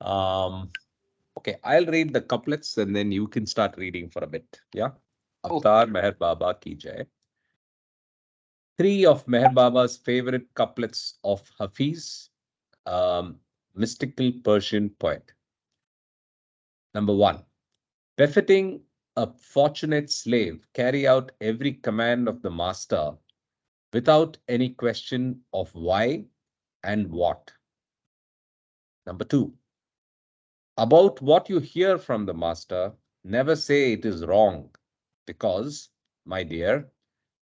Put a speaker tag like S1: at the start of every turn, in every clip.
S1: Okay, I'll read the couplets and then you can start reading for a bit. Yeah.
S2: Oh,
S1: Avatar Meher Baba ki jai. Three of Meher Baba's favorite couplets of Hafiz, mystical Persian poet. Number one, befitting a fortunate slave, carry out every command of the master without any question of why and what. Number two, about what you hear from the master, never say it is wrong, because, my dear,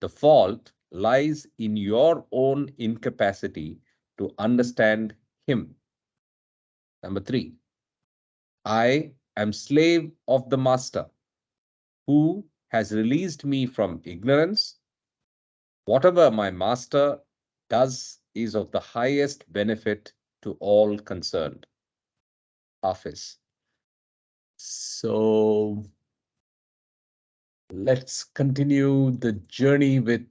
S1: the fault lies in your own incapacity to understand him. Number three, I am slave of the master who has released me from ignorance. Whatever my master does is of the highest benefit to all concerned. Hafiz. So let's continue the journey with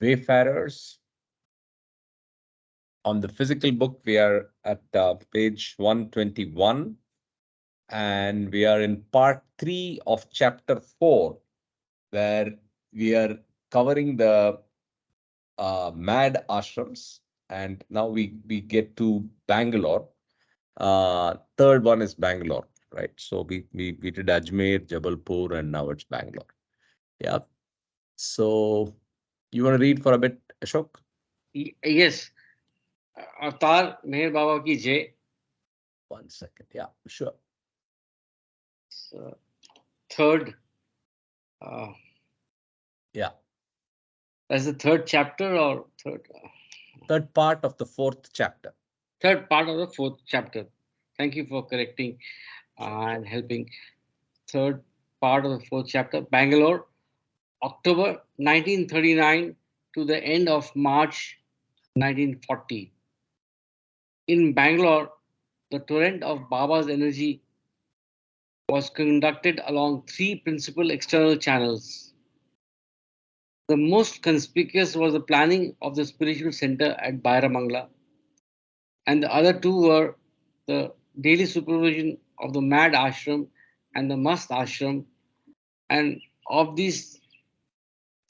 S1: Wayfarers. On the physical book, we are at page 121, and we are in part 3 of chapter 4, where we are covering the mad ashrams. And now we get to Bangalore. Third one is Bangalore, right? So we did Ajmer, Jabalpur, and now it's Bangalore. Yeah. So you want to read for a bit, Ashok?
S2: yes. Avatar Meher Baba ki jai.
S1: 1 second. Yeah, sure.
S2: So, third, uh,
S1: Yeah.
S2: that's the third chapter or
S1: Third part of the fourth chapter.
S2: third part of the fourth chapter. Thank you for correcting and helping. Third part of the fourth chapter, Bangalore, October 1939 to the end of March 1940. In Bangalore, the torrent of Baba's energy was conducted along three principal external channels. The most conspicuous was the planning of the spiritual center at Bairamangla, and the other two were the daily supervision of the Mad Ashram and the Mast Ashram. And of these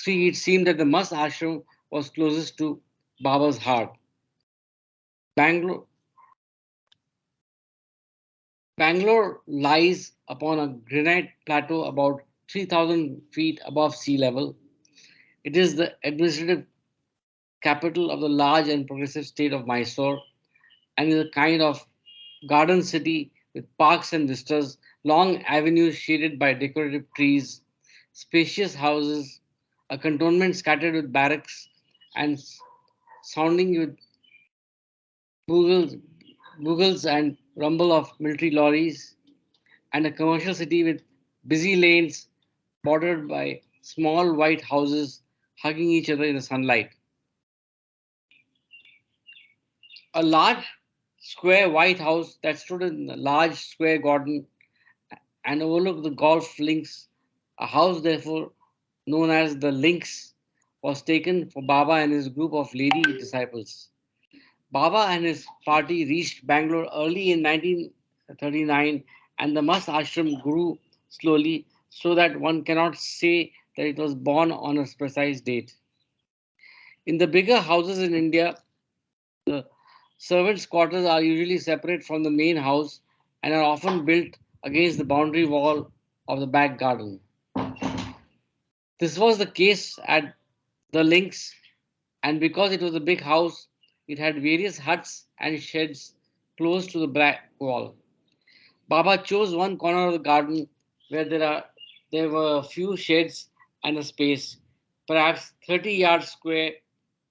S2: three, it seemed that the Mast Ashram was closest to Baba's heart. Bangalore, Bangalore lies upon a granite plateau about 3,000 feet above sea level. It is the administrative capital of the large and progressive state of Mysore and is a kind of garden city with parks and vistas, long avenues shaded by decorative trees, spacious houses, a cantonment scattered with barracks and sounding with bugles, bugles and rumble of military lorries, and a commercial city with busy lanes bordered by small white houses hugging each other in the sunlight. A large square white house that stood in a large square garden and overlooked the golf links, a house therefore known as the Links, was taken for Baba and his group of lady disciples. Baba and his party reached Bangalore early in 1939, and the Mast Ashram grew slowly so that one cannot say that it was born on a precise date. In the bigger houses in India, the servants' quarters are usually separate from the main house and are often built against the boundary wall of the back garden. This was the case at the Links, and because it was a big house, it had various huts and sheds close to the back wall. Baba chose one corner of the garden where there were a few sheds and a space, perhaps 30 yards square,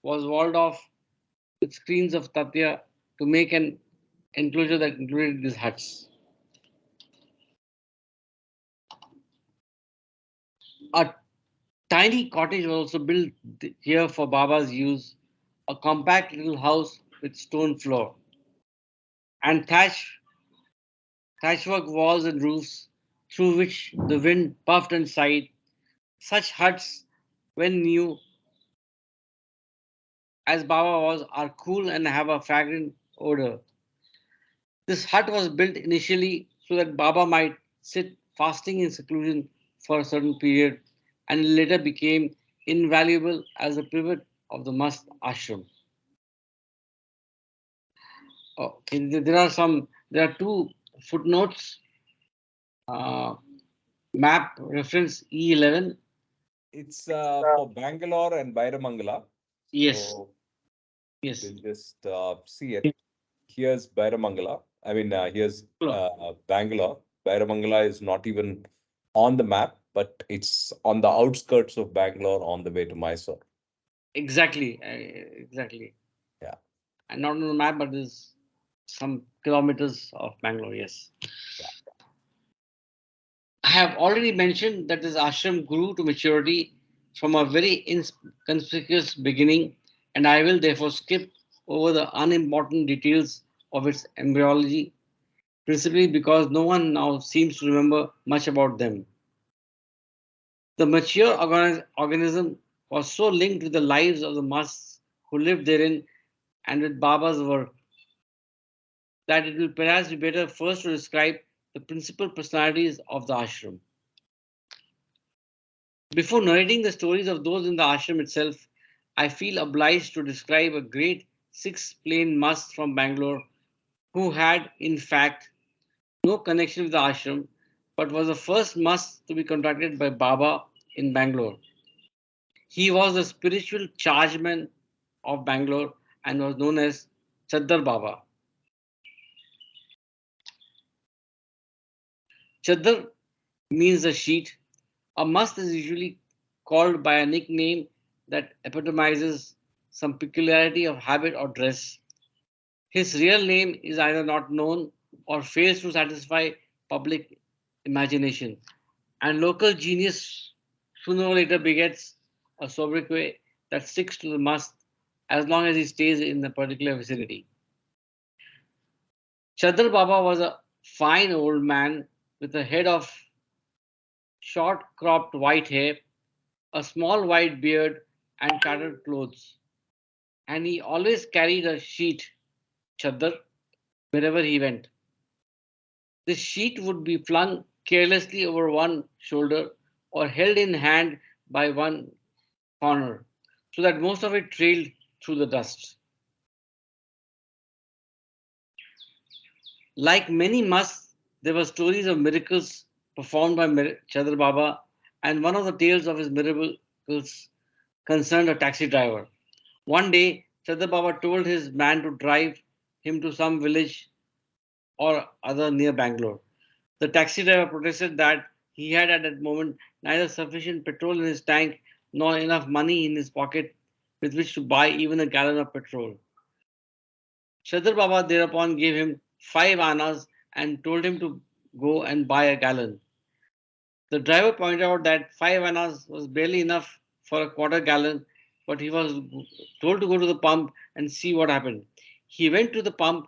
S2: was walled off with screens of tatya to make an enclosure that included these huts. A tiny cottage was also built here for Baba's use, a compact little house with stone floor and thatchwork walls and roofs through which the wind puffed and sighed. Such huts, when new as Baba was, are cool and have a fragrant odor. This hut was built initially so that Baba might sit fasting in seclusion for a certain period and later became invaluable as the pivot of the Mast ashram. Okay, there are two footnotes. Uh, Map reference E11.
S1: It's for Bangalore and Bairamangala.
S2: Yes,
S1: So
S2: yes.
S1: we'll just see it. Here's Bairamangala. I mean, here's Bangalore. Bairamangala is not even on the map, but it's on the outskirts of Bangalore on the way to Mysore.
S2: Exactly, exactly.
S1: Yeah.
S2: And not on the map, but there's some kilometers of Bangalore. Yes.
S1: Yeah.
S2: I have already mentioned that this ashram grew to maturity from a very inconspicuous beginning, and I will therefore skip over the unimportant details of its embryology, principally because no one now seems to remember much about them. The mature organism was so linked with the lives of the Masts who lived therein and with Baba's work that it will perhaps be better first to describe the principal personalities of the ashram. Before narrating the stories of those in the ashram itself, I feel obliged to describe a great six-plane must from Bangalore who had, in fact, no connection with the ashram but was the first must to be contracted by Baba in Bangalore. He was the spiritual chargeman of Bangalore and was known as Chaddar Baba. Chaddar means a sheet. A must is usually called by a nickname that epitomizes some peculiarity of habit or dress. His real name is either not known or fails to satisfy public imagination, and local genius sooner or later begets a sobriquet that sticks to the must as long as he stays in the particular vicinity. Chadar Baba was a fine old man with a head of short cropped white hair, a small white beard, and tattered clothes. And he always carried a sheet, chadar, wherever he went. This sheet would be flung carelessly over one shoulder or held in hand by one corner, so that most of it trailed through the dust. Like many musts, there were stories of miracles performed by Chadar Baba, and one of the tales of his miracles concerned a taxi driver. One day, Chadar Baba told his man to drive him to some village or other near Bangalore. The taxi driver protested that he had at that moment neither sufficient petrol in his tank nor enough money in his pocket with which to buy even a gallon of petrol. Chadar Baba thereupon gave him 5 annas and told him to go and buy a gallon. The driver pointed out that 5 annas was barely enough for a quarter gallon, but he was told to go to the pump and see what happened. He went to the pump,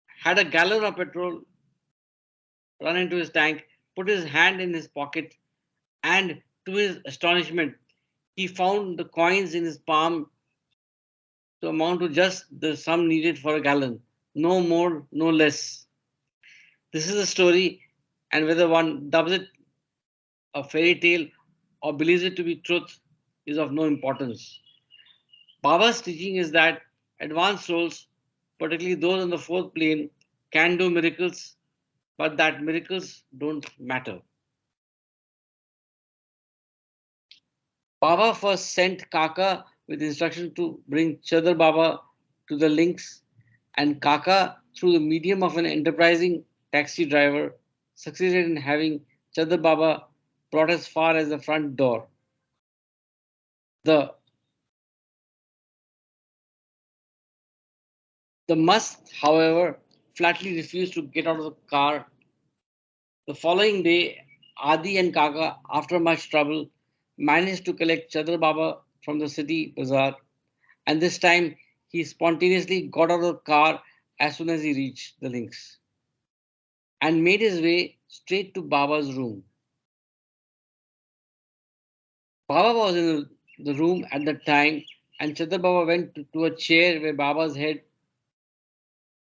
S2: had a gallon of petrol run into his tank, put his hand in his pocket, and to his astonishment, he found the coins in his palm to amount to just the sum needed for a gallon. No more, no less. This is a story, and whether one dubs it a fairy tale or believes it to be truth is of no importance. Baba's teaching is that advanced souls, particularly those on the fourth plane, can do miracles, but that miracles don't matter. Baba first sent Kaka with instruction to bring Chadar Baba to the links, and Kaka, through the medium of an enterprising taxi driver, succeeded in having Chadar Baba brought as far as the front door. The the must, however, flatly refused to get out of the car. The following day, Adi and Kaka, after much trouble, managed to collect Chadar Baba from the city bazaar, and this time he spontaneously got out of the car as soon as he reached the links and made his way straight to Baba's room. Baba was in the room at the time and Chadar Baba went to a chair where Baba's head,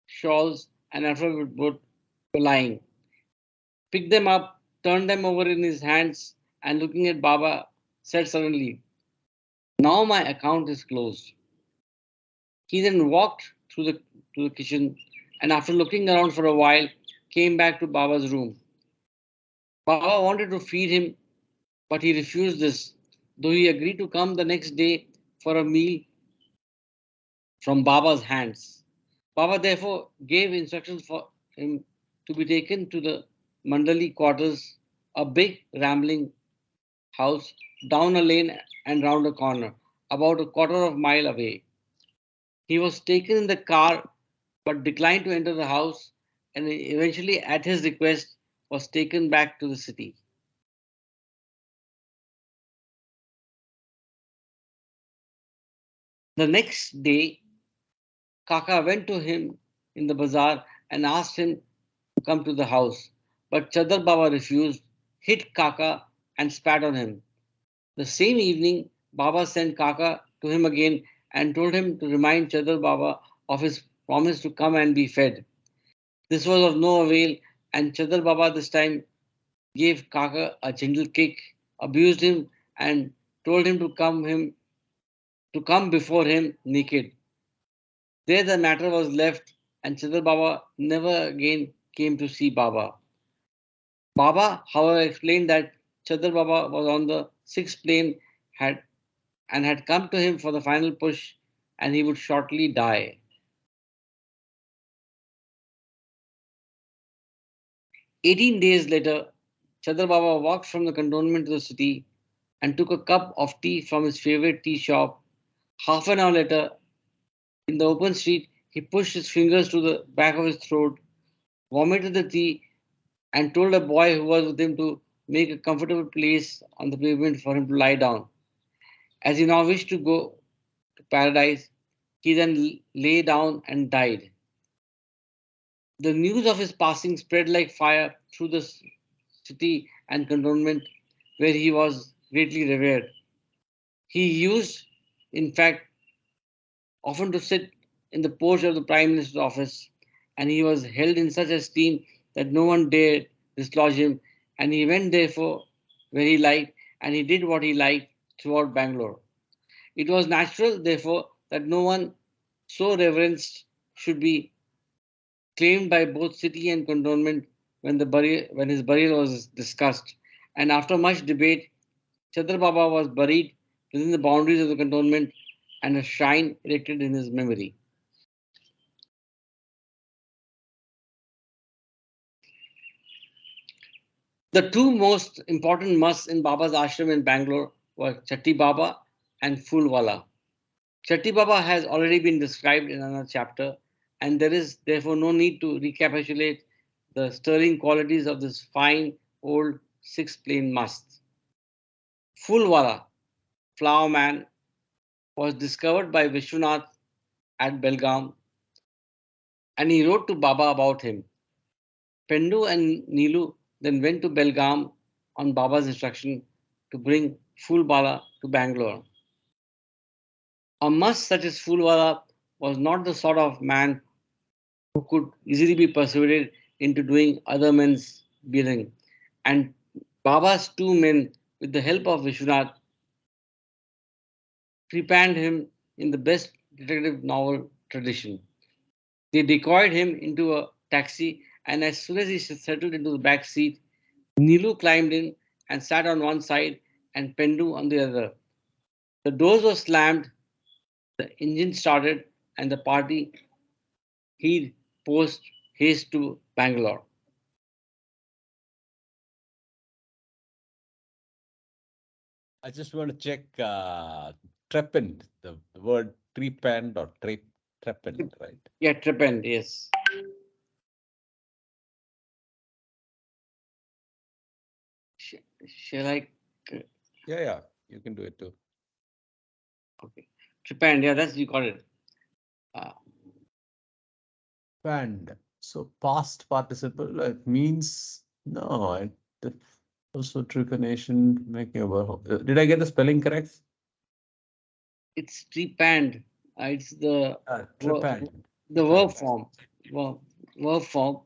S2: shawls, and alphabet book were lying. Picked them up, turned them over in his hands, and looking at Baba, said suddenly, "Now my account is closed." He then walked to the kitchen, and after looking around for a while, came back to Baba's room. Baba wanted to feed him, but he refused this, though he agreed to come the next day for a meal from Baba's hands. Baba therefore gave instructions for him to be taken to the Mandali quarters, a big rambling house, down a lane and round a corner, about a quarter of a mile away. He was taken in the car but declined to enter the house, and eventually, at his request, was taken back to the city. The next day, Kaka went to him in the bazaar and asked him to come to the house. But Chadar Baba refused, hit Kaka, and spat on him. The same evening, Baba sent Kaka to him again and told him to remind Chadar Baba of his promise to come and be fed. This was of no avail, and Chadar Baba this time gave Kaka a gentle kick, abused him, and told him to come before him naked. There the matter was left, and Chadar Baba never again came to see Baba. Baba, however, explained that Chadar Baba was on the sixth plane had and had come to him for the final push, and he would shortly die. 18 days later, Chadar Baba walked from the cantonment to the city and took a cup of tea from his favorite tea shop. Half an hour later, in the open street, he pushed his fingers to the back of his throat, vomited the tea, and told a boy who was with him to make a comfortable place on the pavement for him to lie down. As he now wished to go to paradise, he then lay down and died. The news of his passing spread like fire through the city and cantonment, where he was greatly revered. He used, in fact, often to sit in the porch of the Prime Minister's office, and he was held in such esteem that no one dared dislodge him, and he went therefore where he liked, and he did what he liked throughout Bangalore. It was natural, therefore, that no one so reverenced should be claimed by both city and cantonment when his burial was discussed. And after much debate, Chadar Baba was buried within the boundaries of the cantonment and a shrine erected in his memory. The two most important musts in Baba's ashram in Bangalore were Chatti Baba and Fulwala. Chatti Baba has already been described in another chapter, and there is therefore no need to recapitulate the sterling qualities of this fine old six-plane mast. Fulwala, flower man, was discovered by Vishwanath at Belgaum, and he wrote to Baba about him. Pendu and Neelu then went to Belgaum on Baba's instruction to bring Fulbala to Bangalore. A must such as Fulwala was not the sort of man who could easily be persuaded into doing other men's bidding. And Baba's two men, with the help of Vishwanath, trepanned him in the best detective novel tradition. They decoyed him into a taxi, and as soon as he settled into the back seat, Nilu climbed in and sat on one side and Pendu on the other. The doors were slammed, the engine started, and the party heed post haste to Bangalore.
S1: I just want to check trepanned, the word trepanned or trepanned, right?
S2: Yeah, trepanned, yes. Shall I?
S1: Yeah, you can do it too.
S2: Okay. Trepanned, yeah, that's you got it. Uh,
S1: Trepanned. So past participle means no. Also trepanation making a verb. Did I get the spelling correct?
S2: It's trepanned. It's the
S1: Trepanned.
S2: the verb form. Verb, verb form.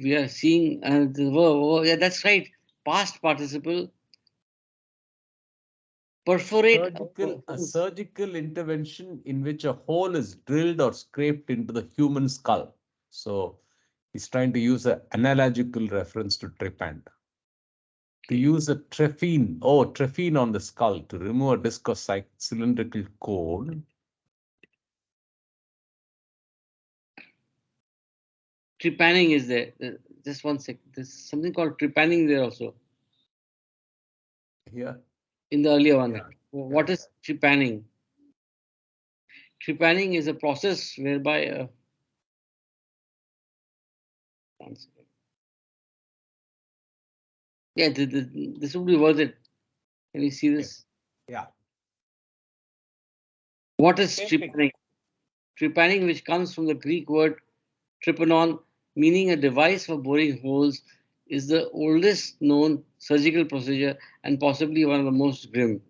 S2: We are seeing the yeah, that's right. Past participle. Perforate
S1: A surgical intervention in which a hole is drilled or scraped into the human skull. So he's trying to use an analogical reference to trepanned. To use a trephine on the skull to remove a disc of cylindrical cone.
S2: trepanning is there. Just one sec. There's something called trepanning there also
S1: Here.
S2: in the earlier one.
S1: Yeah.
S2: What is trepanning? Trepanning is a process whereby one second. Yeah, this would be worth it. Can you see this?
S1: Yeah.
S2: What is
S1: Same thing.
S2: trepanning? Trepanning, which comes from the Greek word trepanon, meaning a device for boring holes, is the oldest known surgical procedure and possibly one of the most grim.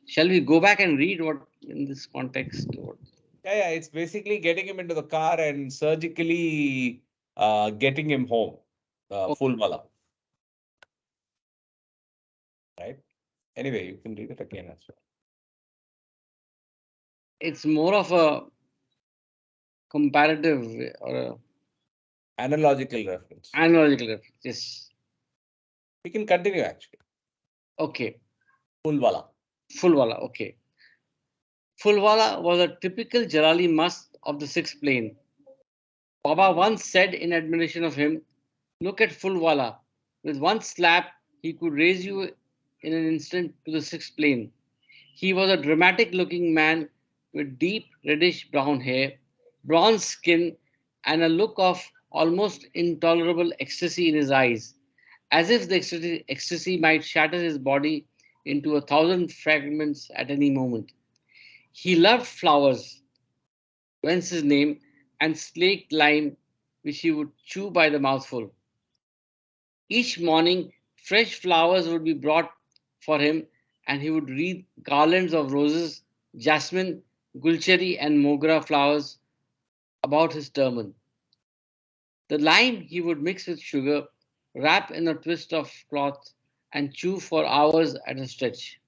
S2: Shall we go back and read what in this context?
S1: Yeah, it's basically getting him into the car and surgically getting him home. Full wala. Right? Anyway, you can read it again as well.
S2: It's more of a comparative or a
S1: Analogical reference.
S2: analogical reference. Yes.
S1: We can continue actually.
S2: Okay.
S1: Full wala.
S2: Fulwala. Okay. Fulwala was a typical Jalali mast of the sixth plane. Baba once said in admiration of him, "Look at Fulwala. With one slap, he could raise you in an instant to the sixth plane." He was a dramatic looking man with deep reddish brown hair, bronze skin, and a look of almost intolerable ecstasy in his eyes, as if the ecstasy might shatter his body into 1,000 fragments at any moment. He loved flowers, whence his name, and slaked lime, which he would chew by the mouthful. Each morning, fresh flowers would be brought for him, and he would wreath garlands of roses, jasmine, gulchari, and mogra flowers about his turban. The lime he would mix with sugar, wrap in a twist of cloth, and chew for hours at a stretch.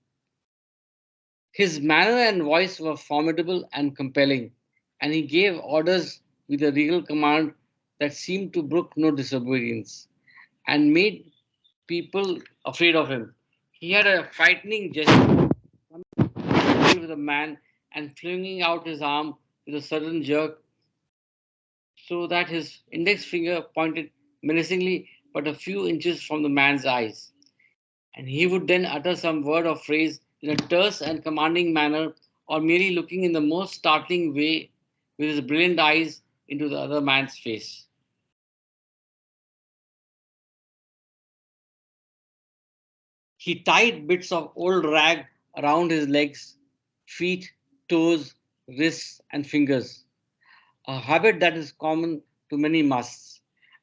S2: His manner and voice were formidable and compelling, and he gave orders with a regal command that seemed to brook no disobedience and made people afraid of him. He had a frightening gesture with a man and flinging out his arm with a sudden jerk so that his index finger pointed menacingly but a few inches from the man's eyes. And he would then utter some word or phrase in a terse and commanding manner, or merely looking in the most startling way with his brilliant eyes into the other man's face. He tied bits of old rag around his legs, feet, toes, wrists, and fingers, a habit that is common to many musts.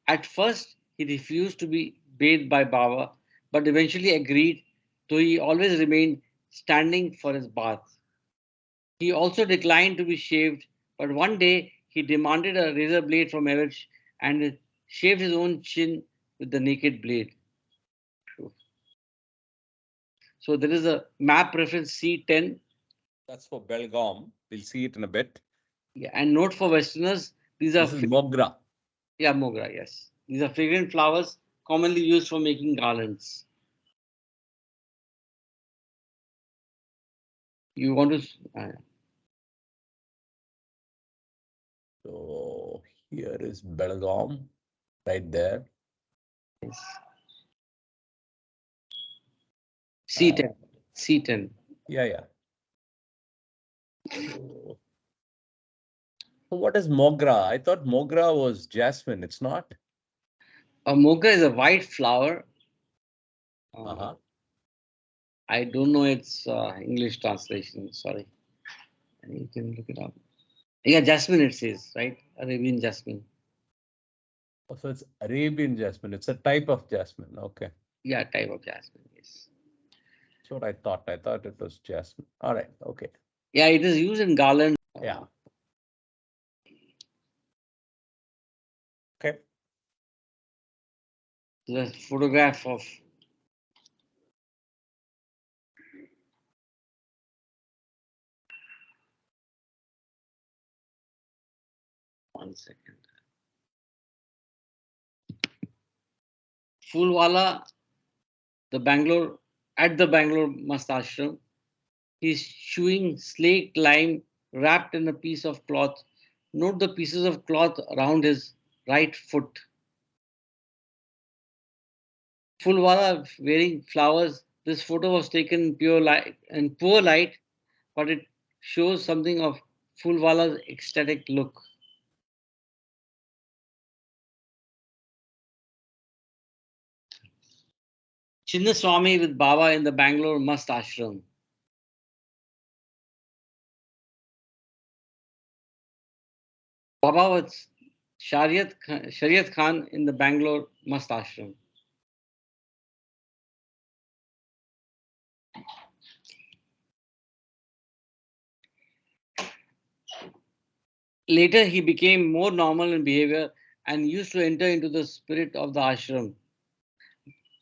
S2: At first, he refused to be bathed by Baba, but eventually agreed, though he always remained standing for his bath. He also declined to be shaved, but one day he demanded a razor blade from Everett and shaved his own chin with the naked blade. So there is a map reference C10.
S1: That's for Belgaum. We'll see it in a bit.
S2: Yeah, and note for Westerners, these are
S1: This is Mogra.
S2: yeah, mogra, yes. These are fragrant flowers commonly used for making garlands. You want to
S1: So here is Belgaum, right there.
S2: yes. C10. C10.
S1: Yeah. So what is Mogra? I thought Mogra was jasmine. It's not.
S2: A mocha is a white flower.
S1: Uh-huh.
S2: I don't know its English translation. Sorry. And you can look it up. Yeah, jasmine it says, right? Arabian jasmine.
S1: So it's Arabian jasmine. It's a type of jasmine. Okay.
S2: Yeah, type of jasmine, yes.
S1: That's what I thought. I thought it was jasmine. All right. Okay.
S2: Yeah, it is used in garland.
S1: Yeah. Okay.
S2: The photograph of. One second. Fulwala, the Bangalore Mast Ashram. He's chewing slaked lime wrapped in a piece of cloth. Note the pieces of cloth around his right foot. Fulwala wearing flowers. This photo was taken in pure light and poor light, but it shows something of Fulwala's ecstatic look. Chinnaswamy with Baba in the Bangalore Mast Ashram. Baba with Shariat Khan in the Bangalore Mast Ashram. Later, he became more normal in behavior and used to enter into the spirit of the ashram,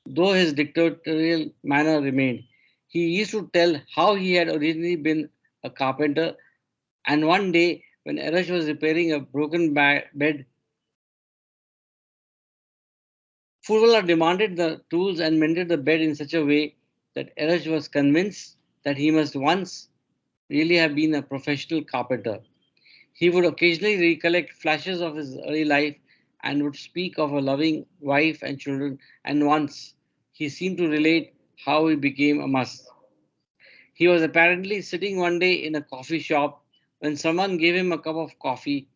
S2: though his dictatorial manner remained. He used to tell how he had originally been a carpenter, and one day, when Arash was repairing a broken bed, Furwala demanded the tools and mended the bed in such a way that Arash was convinced that he must once really have been a professional carpenter. He would occasionally recollect flashes of his early life and would speak of a loving wife and children, and once he seemed to relate how he became a must. He was apparently sitting one day in a coffee shop when someone gave him a cup of coffee,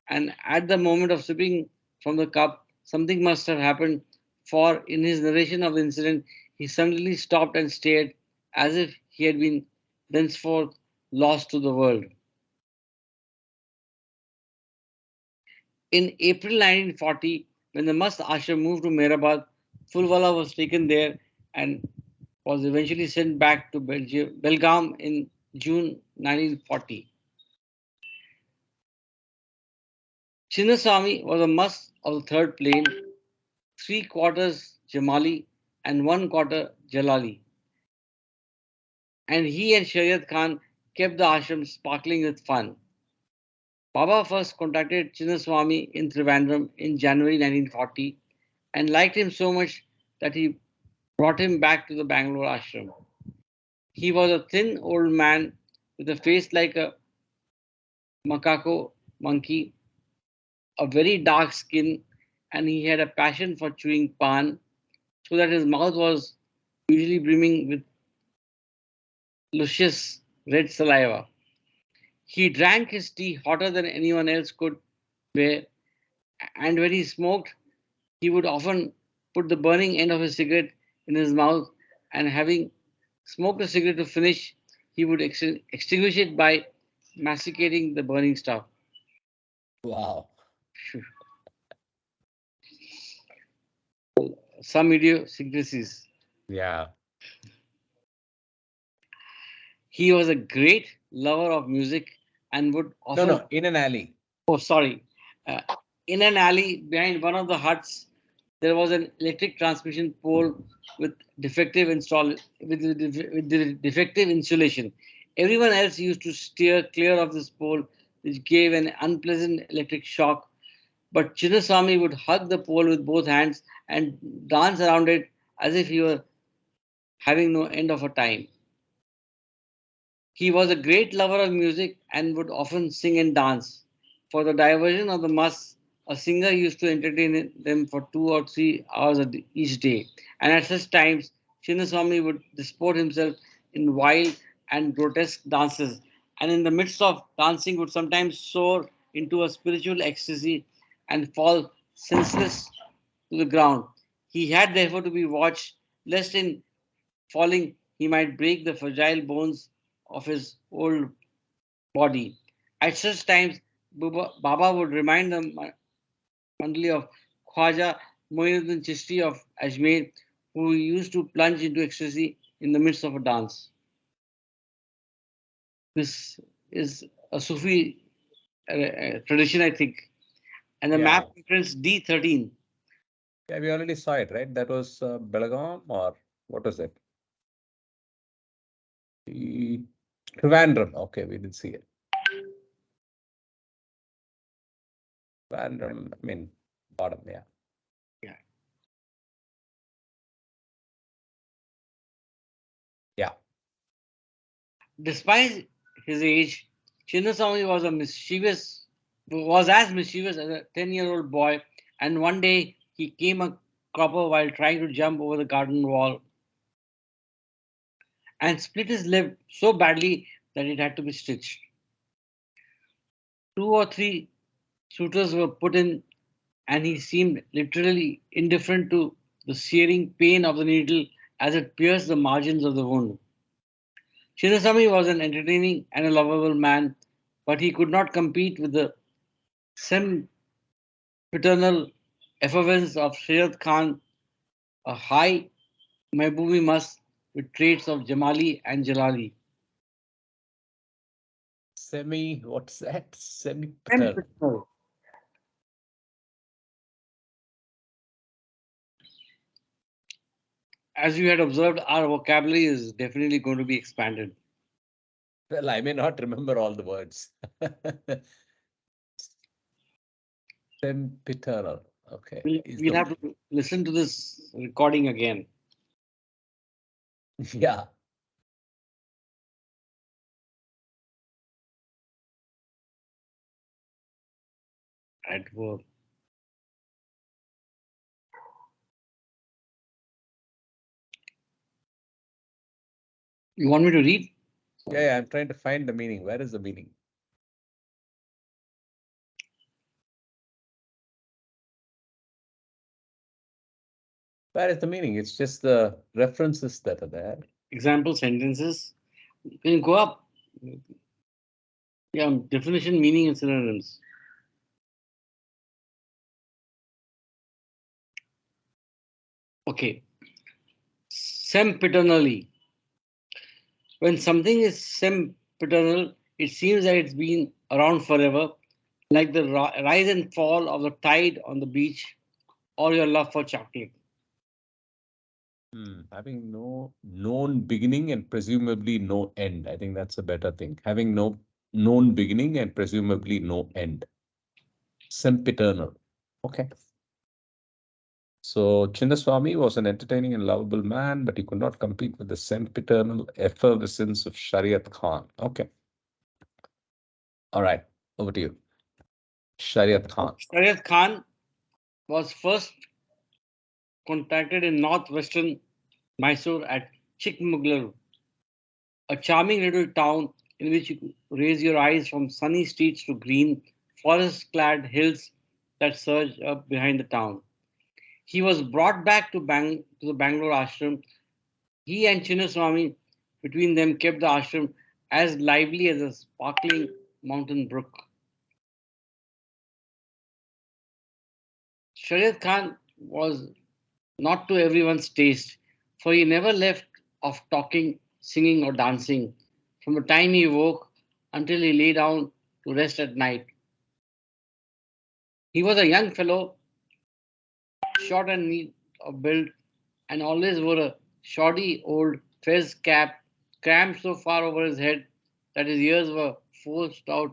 S2: and at the moment of sipping from the cup, something must have happened, for in his narration of the incident, he suddenly stopped and stared as if he had been thenceforth lost to the world. In April 1940, when the Mast Ashram moved to Mehrabad, Fulwala was taken there and was eventually sent back to Belgaum in June 1940. Chinnaswamy was a Mast of the third plane, three quarters Jamali and one quarter Jalali, and he and Shariat Khan kept the ashram sparkling with fun. Baba first contacted Chinnaswamy in Trivandrum in January 1940 and liked him so much that he brought him back to the Bangalore ashram. He was a thin old man with a face like a macaco monkey, a very dark skin, and he had a passion for chewing pan, so that his mouth was usually brimming with luscious red saliva. He drank his tea hotter than anyone else could bear, and when he smoked, he would often put the burning end of his cigarette in his mouth, and having smoked a cigarette to finish, he would extinguish it by masticating the burning stuff.
S1: Wow.
S2: Some idiosyncrasies.
S1: Yeah.
S2: He was a great lover of music and would
S1: No,
S2: often.
S1: no, in an alley.
S2: Oh, sorry. Uh, in an alley behind one of the huts, there was an electric transmission pole with defective insulation. Everyone else used to steer clear of this pole, which gave an unpleasant electric shock. But Chinnaswamy would hug the pole with both hands and dance around it as if he were having no end of a time. He was a great lover of music and would often sing and dance. For the diversion of the mass, a singer used to entertain them for 2 or 3 hours each day. And at such times, Chinnaswamy would disport himself in wild and grotesque dances, and in the midst of dancing would sometimes soar into a spiritual ecstasy and fall senseless to the ground. He had therefore to be watched, lest in falling he might break the fragile bones of his old body. At such times, Baba would remind the Mandali of Khwaja Moinuddin Chishti of Ajmer, who used to plunge into ecstasy in the midst of a dance. This is a Sufi tradition, I think. And the
S1: Yeah.
S2: map reference D13.
S1: Yeah, we already saw it, right? That was Belgaum, or what was it? The Trivandrum. Okay, we did see it. Trivandrum, I mean, bottom, yeah.
S2: Yeah.
S1: Yeah.
S2: Despite his age, Chinnaswamy was as mischievous as a 10-year-old boy, and one day he came a cropper while trying to jump over the garden wall and split his lip so badly that it had to be stitched. 2 or 3 sutures were put in, and he seemed literally indifferent to the searing pain of the needle as it pierced the margins of the wound. Chinnaswamy was an entertaining and a lovable man, but he could not compete with the sempiternal effulgence of Sharad Khan, a high Mehboobi must with traits of Jamali and Jalali.
S1: What's that? Semi-paternal.
S2: Sempiternal. As you had observed, our vocabulary is definitely going to be expanded.
S1: Well, I may not remember all the words. Sempiternal. Okay.
S2: We'll have to listen to this recording again.
S1: Yeah.
S2: Adverb. You want me to read?
S1: Yeah, I'm trying to find the meaning. Where is the meaning? Where is the meaning? It's just the references that are there.
S2: Example sentences. Can you go up? Yeah, definition, meaning, and synonyms. Okay. Sempiternally. When something is sempiternal, it seems that it's been around forever, like the rise and fall of the tide on the beach or your love for chocolate.
S1: Having no known beginning and presumably no end. I think that's a better thing. Having no known beginning and presumably no end. Sempiternal. Okay. So Chinnaswamy was an entertaining and lovable man, but he could not compete with the sempiternal effervescence of Shariat Khan. Okay. All right. Over to you. Shariat Khan.
S2: Shariat Khan was first contacted in northwestern Mysore at Chikmagalur, a charming little town in which you raise your eyes from sunny streets to green, forest clad hills that surge up behind the town. He was brought back to the Bangalore ashram. He and Chinnaswamy, between them, kept the ashram as lively as a sparkling mountain brook. Shariat Khan was not to everyone's taste, for he never left off talking, singing, or dancing from the time he woke until he lay down to rest at night. He was a young fellow, short and neat of build, and always wore a shoddy old fez cap crammed so far over his head that his ears were forced out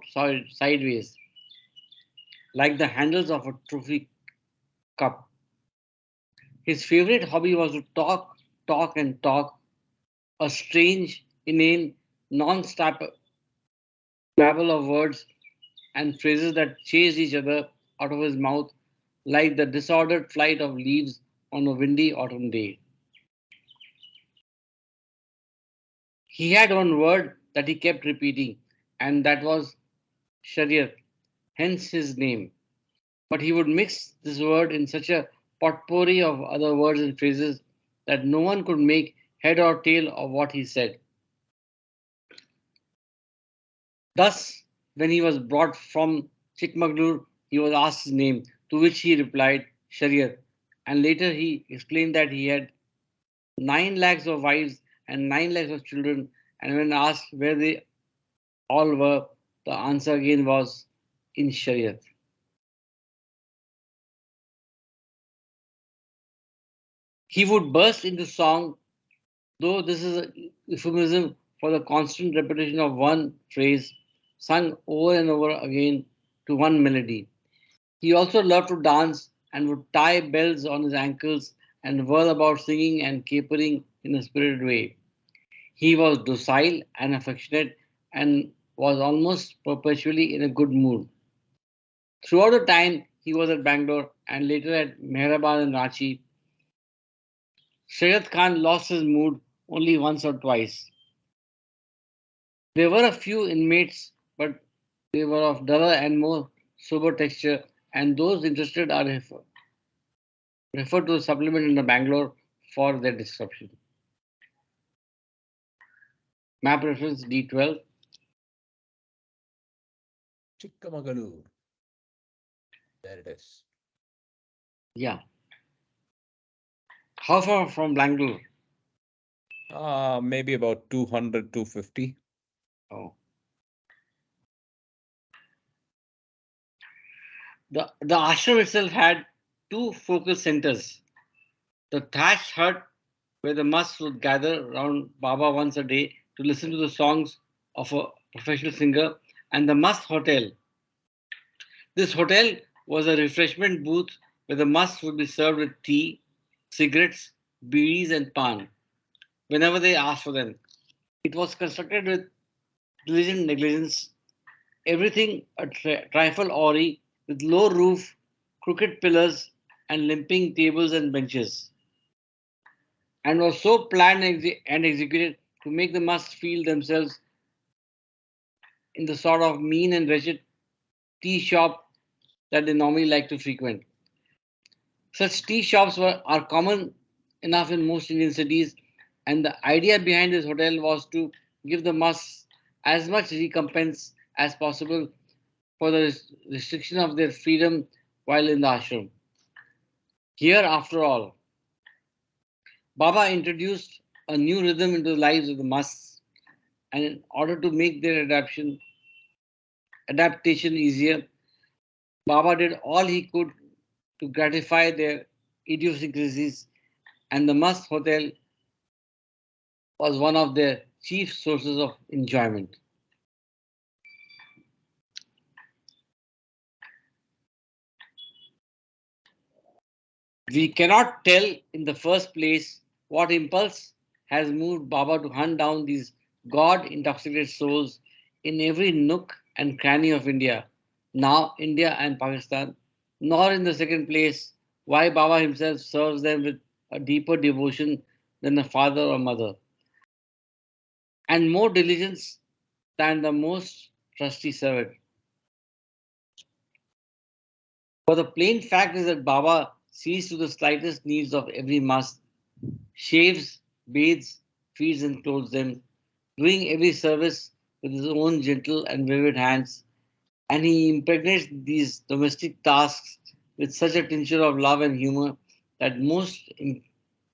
S2: sideways, like the handles of a trophy cup. His favorite hobby was to talk, talk, and talk, a strange, inane, non-stop babble of words and phrases that chased each other out of his mouth like the disordered flight of leaves on a windy autumn day. He had one word that he kept repeating, and that was Shariat, hence his name. But he would mix this word in such a potpourri of other words and phrases that no one could make head or tail of what he said. Thus, when he was brought from Chikmagalur, he was asked his name, to which he replied Shariat, and later he explained that he had 9 lakhs of wives and 9 lakhs of children. And when asked where they all were, the answer again was in Shariat. He would burst into song, though this is a euphemism for the constant repetition of one phrase sung over and over again to one melody. He also loved to dance and would tie bells on his ankles and whirl about singing and capering in a spirited way. He was docile and affectionate and was almost perpetually in a good mood. Throughout the time he was at Bangalore and later at Mehrabad and Ranchi, Shayad Khan lost his mood only once or twice. There were a few inmates, but they were of duller and more sober texture, and those interested are referred to the supplement in the Bangalore for their description. Map reference D12.
S1: Chikmagalur. There it is.
S2: Yeah. How far from Bangalore?
S1: Maybe about 200, 250.
S2: Oh. The ashram itself had two focal centers. The thatched hut where the Masts would gather round Baba once a day to listen to the songs of a professional singer, and the Mast Hotel. This hotel was a refreshment booth where the Masts would be served with tea, cigarettes, beedies, and pan whenever they asked for them. It was constructed with diligent negligence, everything a trifle awry, with low roof, crooked pillars, and limping tables and benches, and was so planned and executed to make the Masts feel themselves in the sort of mean and wretched tea shop that they normally like to frequent. Such tea shops are common enough in most Indian cities, and the idea behind this hotel was to give the Masts as much recompense as possible for the restriction of their freedom while in the ashram. Here, after all, Baba introduced a new rhythm into the lives of the Masts, and in order to make their adaptation easier, Baba did all he could to gratify their idiosyncrasies, and the Mast Hotel was one of their chief sources of enjoyment. We cannot tell in the first place what impulse has moved Baba to hunt down these God intoxicated souls in every nook and cranny of India, now India and Pakistan, nor in the second place why Baba himself serves them with a deeper devotion than a father or mother, and more diligence than the most trusty servant. For the plain fact is that Baba sees to the slightest needs of every must, shaves, bathes, feeds, and clothes them, doing every service with his own gentle and vivid hands, and he impregnates these domestic tasks with such a tincture of love and humor that most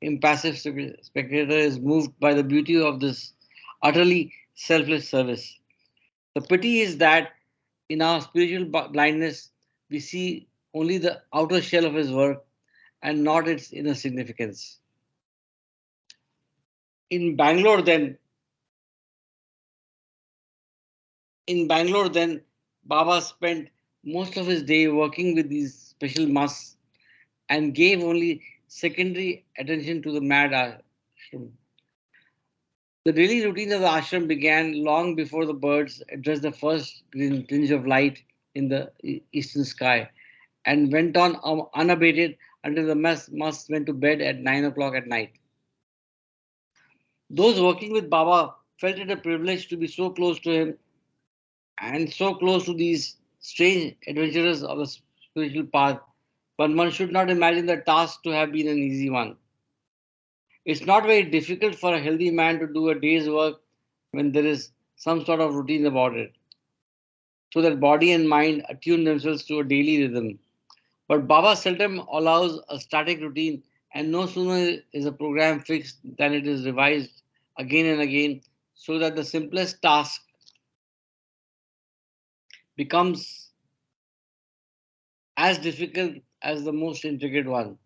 S2: impassive spectator is moved by the beauty of this utterly selfless service. The pity is that in our spiritual blindness, we see only the outer shell of his work and not its inner significance. In Bangalore, then, in Bangalore, then, Baba spent most of his day working with these special masks and gave only secondary attention to the mad ashram. The daily routine of the ashram began long before the birds addressed the first green tinge of light in the eastern sky and went on unabated until the masks went to bed at 9 o'clock at night. Those working with Baba felt it a privilege to be so close to him and so close to these strange adventurers of the spiritual path, but one should not imagine the task to have been an easy one. It's not very difficult for a healthy man to do a day's work when there is some sort of routine about it, so that body and mind attune themselves to a daily rhythm. But Baba seldom allows a static routine, and no sooner is a program fixed than it is revised again and again, so that the simplest task becomes as difficult as the most intricate one.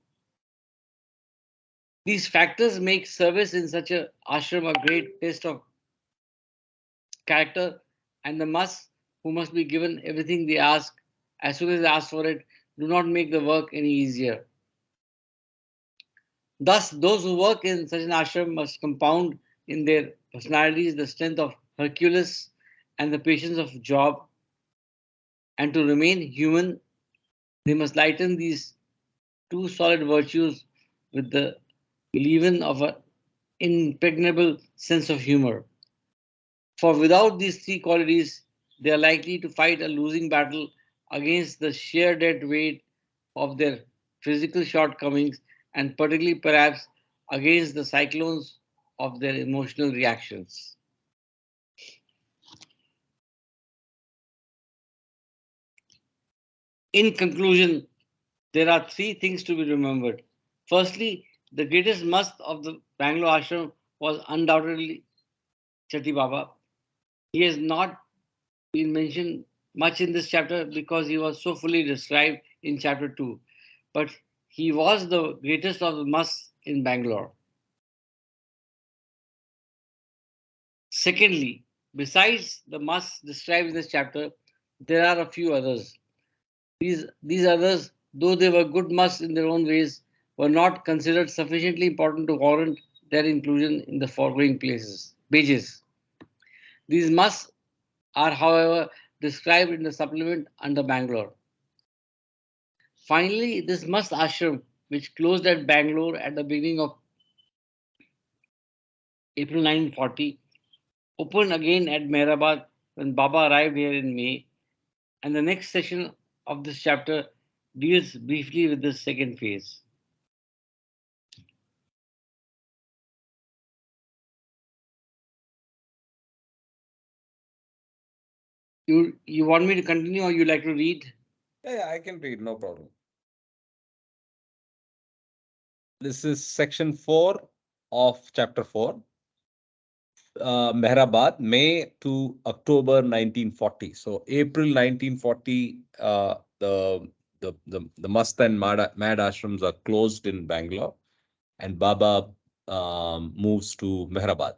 S2: These factors make service in such a ashram a great test of character, and the must who must be given everything they ask as soon as they ask for it do not make the work any easier. Thus, those who work in such an ashram must compound in their personalities the strength of Hercules and the patience of Job, and to remain human, they must lighten these two solid virtues with the leaven of an impregnable sense of humor. For without these three qualities, they are likely to fight a losing battle against the sheer dead weight of their physical shortcomings, and particularly perhaps against the cyclones of their emotional reactions. In conclusion, there are three things to be remembered. Firstly, the greatest must of the Bangalore ashram was undoubtedly Chatti Baba. He has not been mentioned much in this chapter because he was so fully described in chapter 2. But he was the greatest of the musts in Bangalore. Secondly, besides the musts described in this chapter, there are a few others. These others, though they were good musts in their own ways, were not considered sufficiently important to warrant their inclusion in the foregoing pages. These musts are, however, described in the supplement under Bangalore. Finally, this must ashram, which closed at Bangalore at the beginning of April 1940, opened again at Mehrabad when Baba arrived here in May, and the next session of this chapter deals briefly with this second phase. You want me to continue or you like to read?
S1: Yeah, I can read, no problem. This is section 4 of chapter 4. Mehrabad, May to October 1940. So April 1940, the Mast and Mad ashrams are closed in Bangalore, and Baba moves to Mehrabad.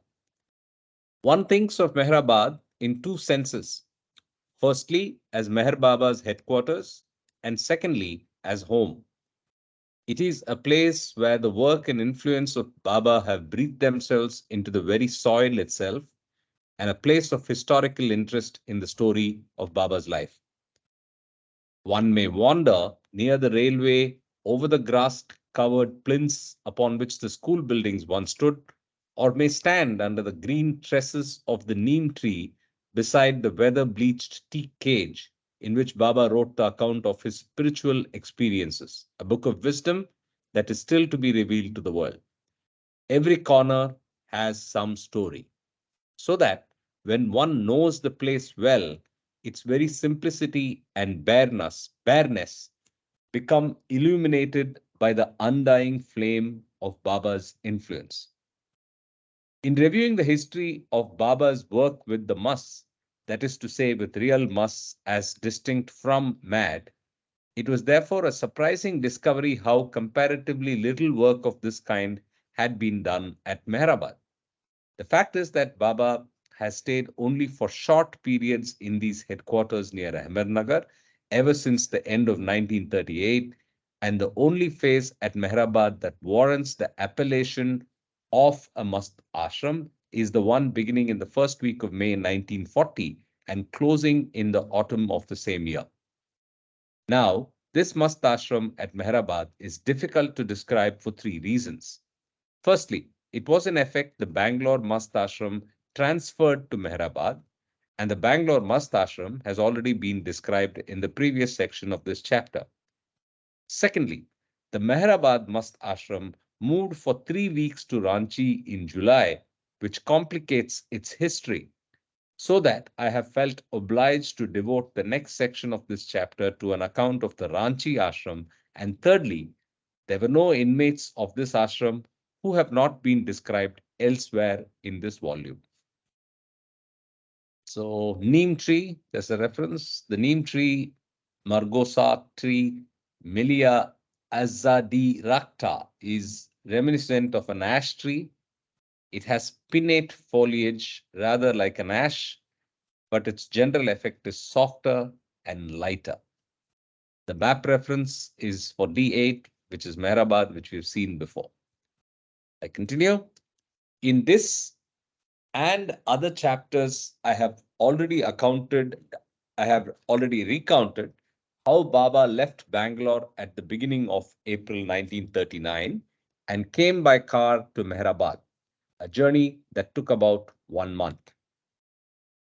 S1: One thinks of Mehrabad in two senses. Firstly, as Meher Baba's headquarters, and secondly, as home. It is a place where the work and influence of Baba have breathed themselves into the very soil itself, and a place of historical interest in the story of Baba's life. One may wander near the railway over the grass-covered plinths upon which the school buildings once stood, or may stand under the green tresses of the neem tree beside the weather-bleached teak cage in which Baba wrote the account of his spiritual experiences, a book of wisdom that is still to be revealed to the world. Every corner has some story, so that when one knows the place well, its very simplicity and bareness become illuminated by the undying flame of Baba's influence. In reviewing the history of Baba's work with the Masts, that is to say, with real Masts as distinct from Mad, it was therefore a surprising discovery how comparatively little work of this kind had been done at Mehrabad. The fact is that Baba has stayed only for short periods in these headquarters near Ahmednagar ever since the end of 1938, and the only phase at Mehrabad that warrants the appellation of a Mast Ashram is the one beginning in the first week of May 1940 and closing in the autumn of the same year. Now, this Mast Ashram at Mehrabad is difficult to describe for three reasons. Firstly, it was in effect the Bangalore Mast Ashram transferred to Mehrabad, and the Bangalore Mast Ashram has already been described in the previous section of this chapter. Secondly, the Mehrabad Mast Ashram moved for 3 weeks to Ranchi in July, which complicates its history, so that I have felt obliged to devote the next section of this chapter to an account of the Ranchi ashram. And thirdly, there were no inmates of this ashram who have not been described elsewhere in this volume. So, neem tree, there's a reference. The neem tree, Margosa tree, Milia azadiracta, is reminiscent of an ash tree. It has pinnate foliage, rather like an ash, but its general effect is softer and lighter. The map reference is for D8, which is Mehrabad, which we've seen before. I continue. In this and other chapters, I have already recounted how Baba left Bangalore at the beginning of April 1939 and came by car to Mehrabad, a journey that took about 1 month.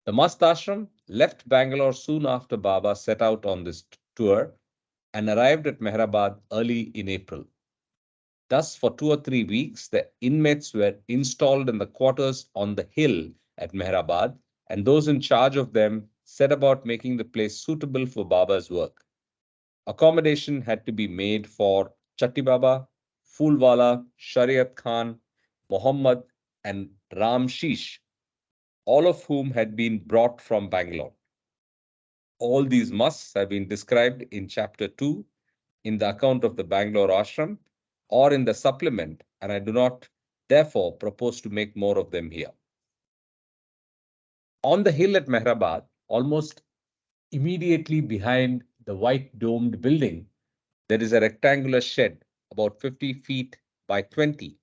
S1: The Mast Ashram left Bangalore soon after Baba set out on this tour and arrived at Mehrabad early in April. Thus, for 2 or 3 weeks, the inmates were installed in the quarters on the hill at Mehrabad, and those in charge of them set about making the place suitable for Baba's work. Accommodation had to be made for Chatti Baba, Foolwala, Shariat Khan, Muhammad, and Ram Sheesh, all of whom had been brought from Bangalore. All these musts have been described in chapter 2 in the account of the Bangalore ashram or in the supplement, and I do not therefore propose to make more of them here. On the hill at Mehrabad, almost immediately behind the white domed building, there is a rectangular shed about 50 feet by 20,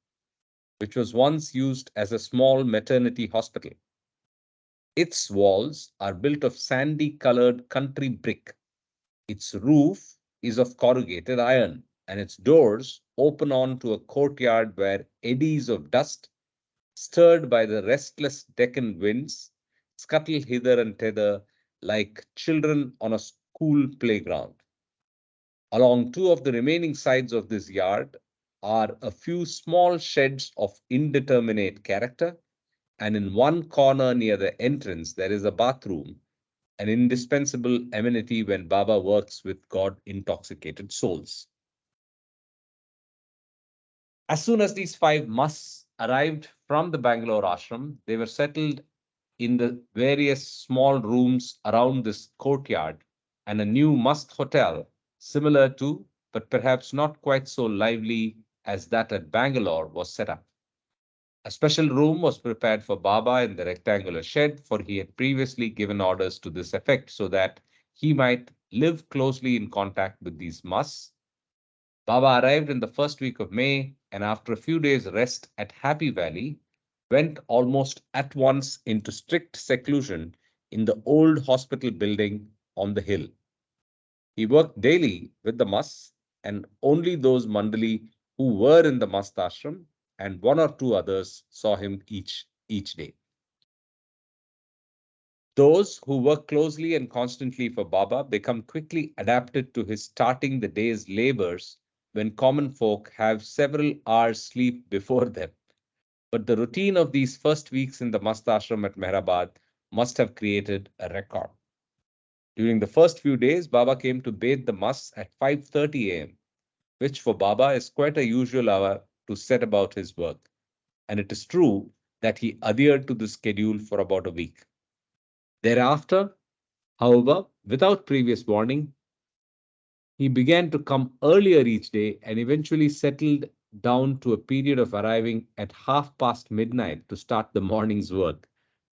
S1: which was once used as a small maternity hospital. Its walls are built of sandy colored country brick. Its roof is of corrugated iron, and its doors open on to a courtyard where eddies of dust, stirred by the restless Deccan winds, scuttle hither and thither like children on a school playground. Along two of the remaining sides of this yard are a few small sheds of indeterminate character, and in one corner near the entrance there is a bathroom, an indispensable amenity when Baba works with God-intoxicated souls. As soon as these 5 musts arrived from the Bangalore ashram, they were settled in the various small rooms around this courtyard, and a new must hotel, similar to, but perhaps not quite so lively as that at Bangalore, was set up. A special room was prepared for Baba in the rectangular shed, for he had previously given orders to this effect so that he might live closely in contact with these musts. Baba arrived in the first week of May, and after a few days' rest at Happy Valley, went almost at once into strict seclusion in the old hospital building on the hill. He worked daily with the musts, and only those Mandali who were in the mast ashram and 1 or 2 others saw him each day. Those who work closely and constantly for Baba become quickly adapted to his starting the day's labors when common folk have several hours sleep before them. But the routine of these first weeks in the mast ashram at Mehrabad must have created a record. During the first few days, Baba came to bathe the musts at 5:30 a.m., which for Baba is quite a usual hour to set about his work. And it is true that he adhered to the schedule for about a week. Thereafter, however, without previous warning, he began to come earlier each day and eventually settled down to a period of arriving at half past midnight to start the morning's work.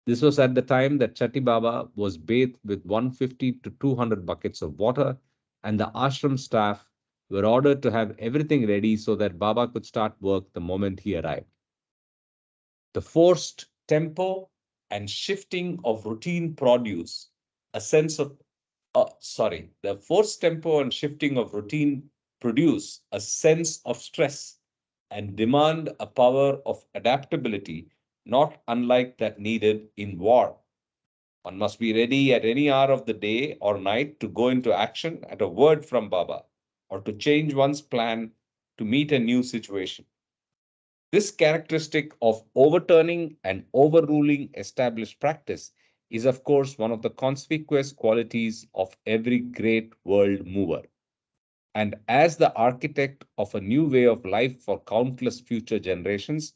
S1: This was at the time that Chatti Baba was bathed with 150 to 200 buckets of water, and the ashram staff were ordered to have everything ready so that Baba could start work the moment he arrived. The forced tempo and shifting of routine produce a sense of the forced tempo and shifting of routine produce a sense of stress and demand a power of adaptability not unlike that needed in war. One must be ready at any hour of the day or night to go into action at a word from Baba or to change one's plan to meet a new situation. This characteristic of overturning and overruling established practice is, of course, one of the conspicuous qualities of every great world mover. And as the architect of a new way of life for countless future generations,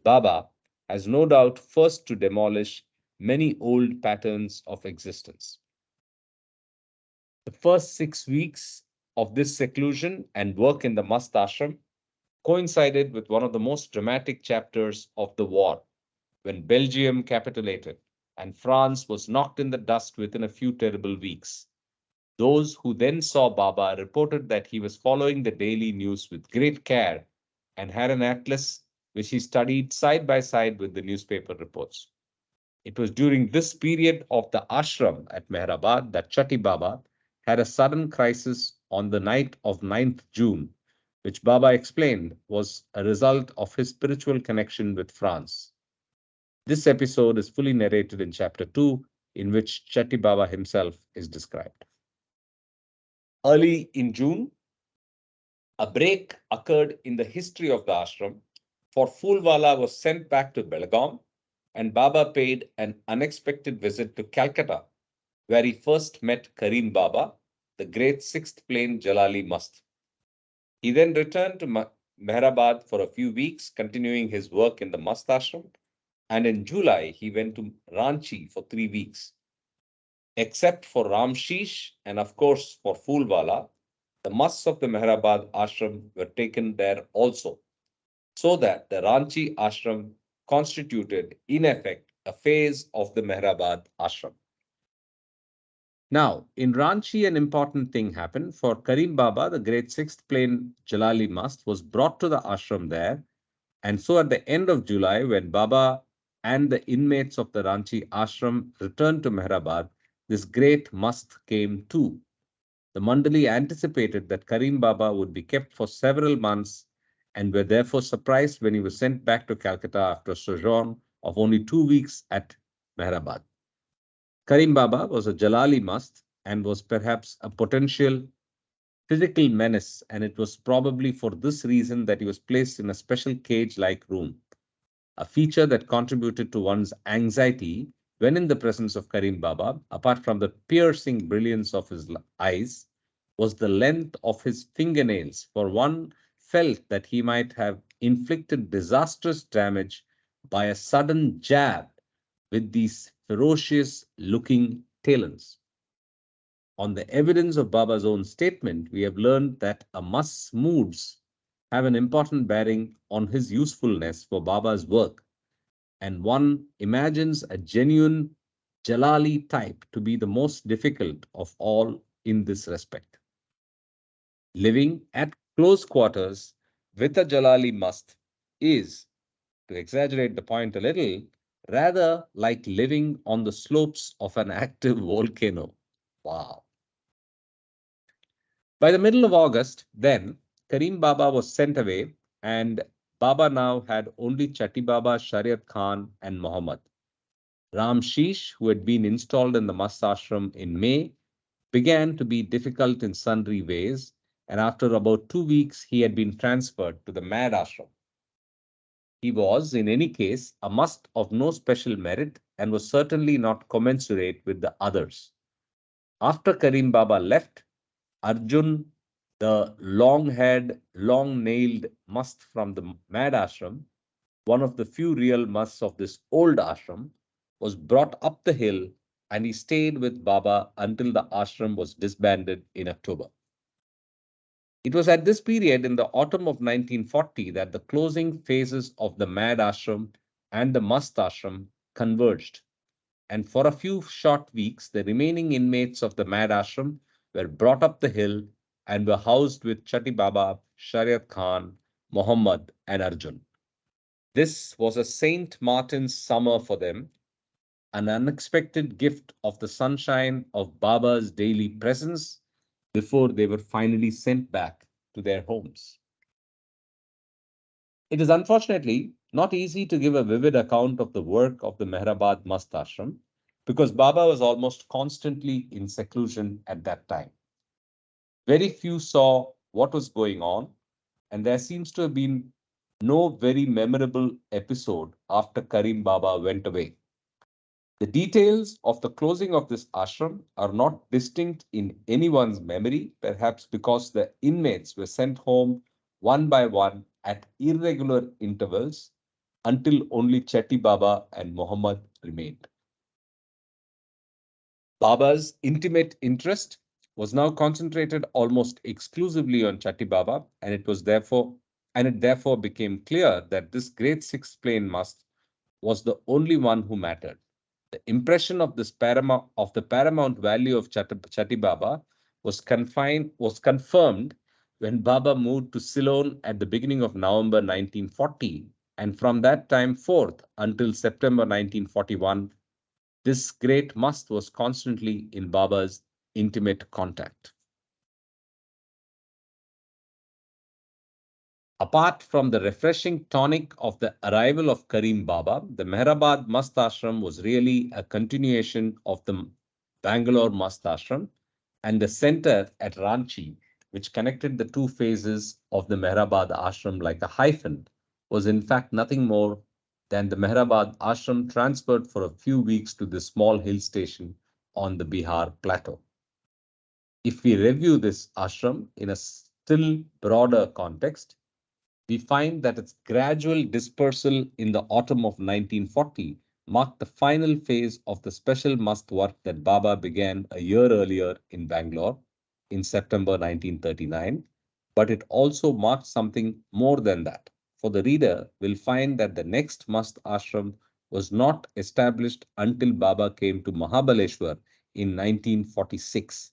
S1: Baba as no doubt first to demolish many old patterns of existence. The first 6 weeks of this seclusion and work in the Mast ashram coincided with one of the most dramatic chapters of the war, when Belgium capitulated and France was knocked in the dust within a few terrible weeks. Those who then saw Baba reported that he was following the daily news with great care and had an atlas which he studied side by side with the newspaper reports. It was during this period of the ashram at Mehrabad that Chatti Baba had a sudden crisis on the night of 9th June, which Baba explained was a result of his spiritual connection with France. This episode is fully narrated in chapter 2, in which Chatti Baba himself is described. Early in June, a break occurred in the history of the ashram, for Phoolwala was sent back to Belgaum, and Baba paid an unexpected visit to Calcutta, where he first met Karim Baba, the great sixth plain Jalali Mast. He then returned to Mehrabad for a few weeks, continuing his work in the Mast ashram, and in July he went to Ranchi for 3 weeks. Except for Ramshish and of course for Phoolwala, the Masts of the Mehrabad ashram were taken there also, so that the Ranchi ashram constituted, in effect, a phase of the Mehrabad ashram. Now, in Ranchi, an important thing happened. For Karim Baba, the great sixth plain Jalali Mast was brought to the ashram there. And so at the end of July, when Baba and the inmates of the Ranchi ashram returned to Mehrabad, this great mast came too. The Mandali anticipated that Karim Baba would be kept for several months and were therefore surprised when he was sent back to Calcutta after a sojourn of only 2 weeks at Mehrabad. Karim Baba was a Jalali Mast and was perhaps a potential physical menace, and it was probably for this reason that he was placed in a special cage-like room, a feature that contributed to one's anxiety when in the presence of Karim Baba, apart from the piercing brilliance of his eyes, was the length of his fingernails, for one felt that he might have inflicted disastrous damage by a sudden jab with these ferocious looking talons. On the evidence of Baba's own statement, we have learned that a must's moods have an important bearing on his usefulness for Baba's work, and one imagines a genuine Jalali type to be the most difficult of all in this respect. Living at close quarters with a Jalali must is, to exaggerate the point a little, rather like living on the slopes of an active volcano. Wow. By the middle of August, then, Karim Baba was sent away, and Baba now had only Chatti Baba, Shariat Khan, and Muhammad. Ram Sheesh, who had been installed in the Mast ashram in May, began to be difficult in sundry ways, and after about 2 weeks, he had been transferred to the Mad ashram. He was, in any case, a must of no special merit and was certainly not commensurate with the others. After Karim Baba left, Arjun, the long-haired, long-nailed must from the Mad ashram, one of the few real musts of this old ashram, was brought up the hill, and he stayed with Baba until the ashram was disbanded in October. It was at this period in the autumn of 1940 that the closing phases of the Mad ashram and the Mast ashram converged, and for a few short weeks, the remaining inmates of the Mad ashram were brought up the hill and were housed with Chatti Baba, Shariat Khan, Muhammad, and Arjun. This was a Saint Martin's summer for them, an unexpected gift of the sunshine of Baba's daily presence before they were finally sent back to their homes. It is unfortunately not easy to give a vivid account of the work of the Mehrabad Mast ashram because Baba was almost constantly in seclusion at that time. Very few saw what was going on, and there seems to have been no very memorable episode after Karim Baba went away. The details of the closing of this ashram are not distinct in anyone's memory, perhaps because the inmates were sent home one by one at irregular intervals, until only Chetty Baba and Muhammad remained. Baba's intimate interest was now concentrated almost exclusively on Chetty Baba, and it therefore became clear that this great six-plane must was the only one who mattered. The impression of the paramount value of Chatti Baba was confirmed when Baba moved to Ceylon at the beginning of November 1940, and from that time forth until September 1941, this great must was constantly in Baba's intimate contact. Apart from the refreshing tonic of the arrival of Karim Baba, the Mehrabad Mast Ashram was really a continuation of the Bangalore Mast Ashram, and the center at Ranchi, which connected the two phases of the Mehrabad Ashram like a hyphen, was in fact nothing more than the Mehrabad Ashram transferred for a few weeks to the small hill station on the Bihar plateau. If we review this ashram in a still broader context, we find that its gradual dispersal in the autumn of 1940 marked the final phase of the special must work that Baba began a year earlier in Bangalore in September 1939, but it also marked something more than that. For the reader will find that the next must ashram was not established until Baba came to Mahabaleshwar in 1946,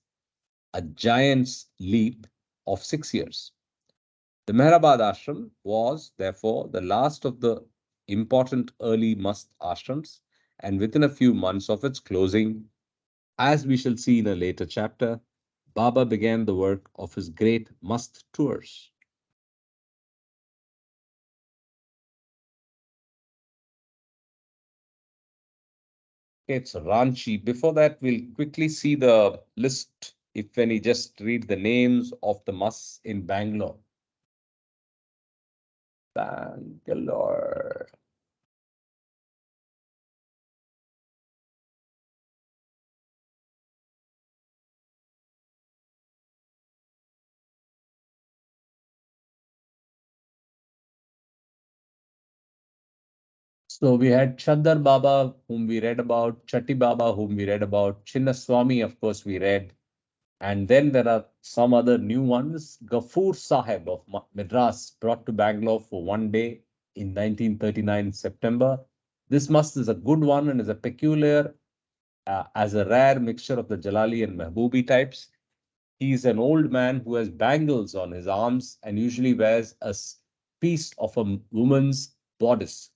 S1: a giant's leap of 6 years. The Mehrabad ashram was, therefore, the last of the important early must ashrams, and within a few months of its closing, as we shall see in a later chapter, Baba began the work of his great must tours. Okay, it's Ranchi. Before that, we'll quickly see the list if when we just read the names of the musts in Bangalore. Bangalore. So we had Chandar Baba, whom we read about, Chatti Baba, whom we read about, Chinnaswamy, of course, we read. And then there are some other new ones. Ghafoor Sahib of Madras, brought to Bangalore for one day in 1939 September. This must is a good one and is a peculiar, as a rare mixture of the Jalali and Mehboobi types. He is an old man who has bangles on his arms and usually wears a piece of a woman's bodice.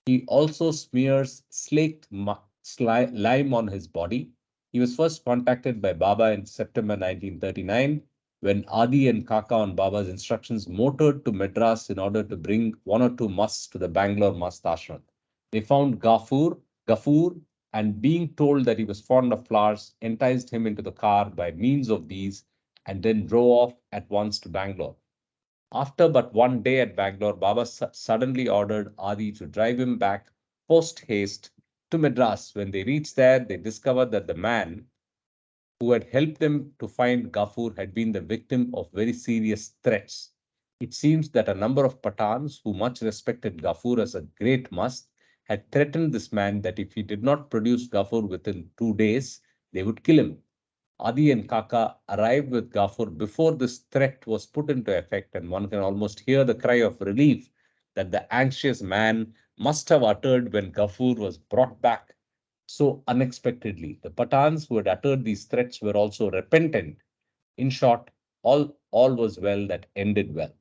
S1: He also smears slaked lime on his body. He was first contacted by Baba in September 1939 when Adi and Kaka, on Baba's instructions, motored to Madras in order to bring one or two musts to the Bangalore Mast Ashram. They found Ghafoor, and being told that he was fond of flowers, enticed him into the car by means of these and then drove off at once to Bangalore. After but one day at Bangalore, Baba suddenly ordered Adi to drive him back post haste to Madras. When they reached there, they discovered that the man who had helped them to find Ghafoor had been the victim of very serious threats. It seems that a number of Pathans who much respected Ghafoor as a great must had threatened this man that if he did not produce Ghafoor within 2 days, they would kill him. Adi and Kaka arrived with Ghafoor before this threat was put into effect, and one can almost hear the cry of relief that the anxious man must have uttered when Ghafoor was brought back so unexpectedly. The Pathans who had uttered these threats were also repentant. In short, all was well that ended well.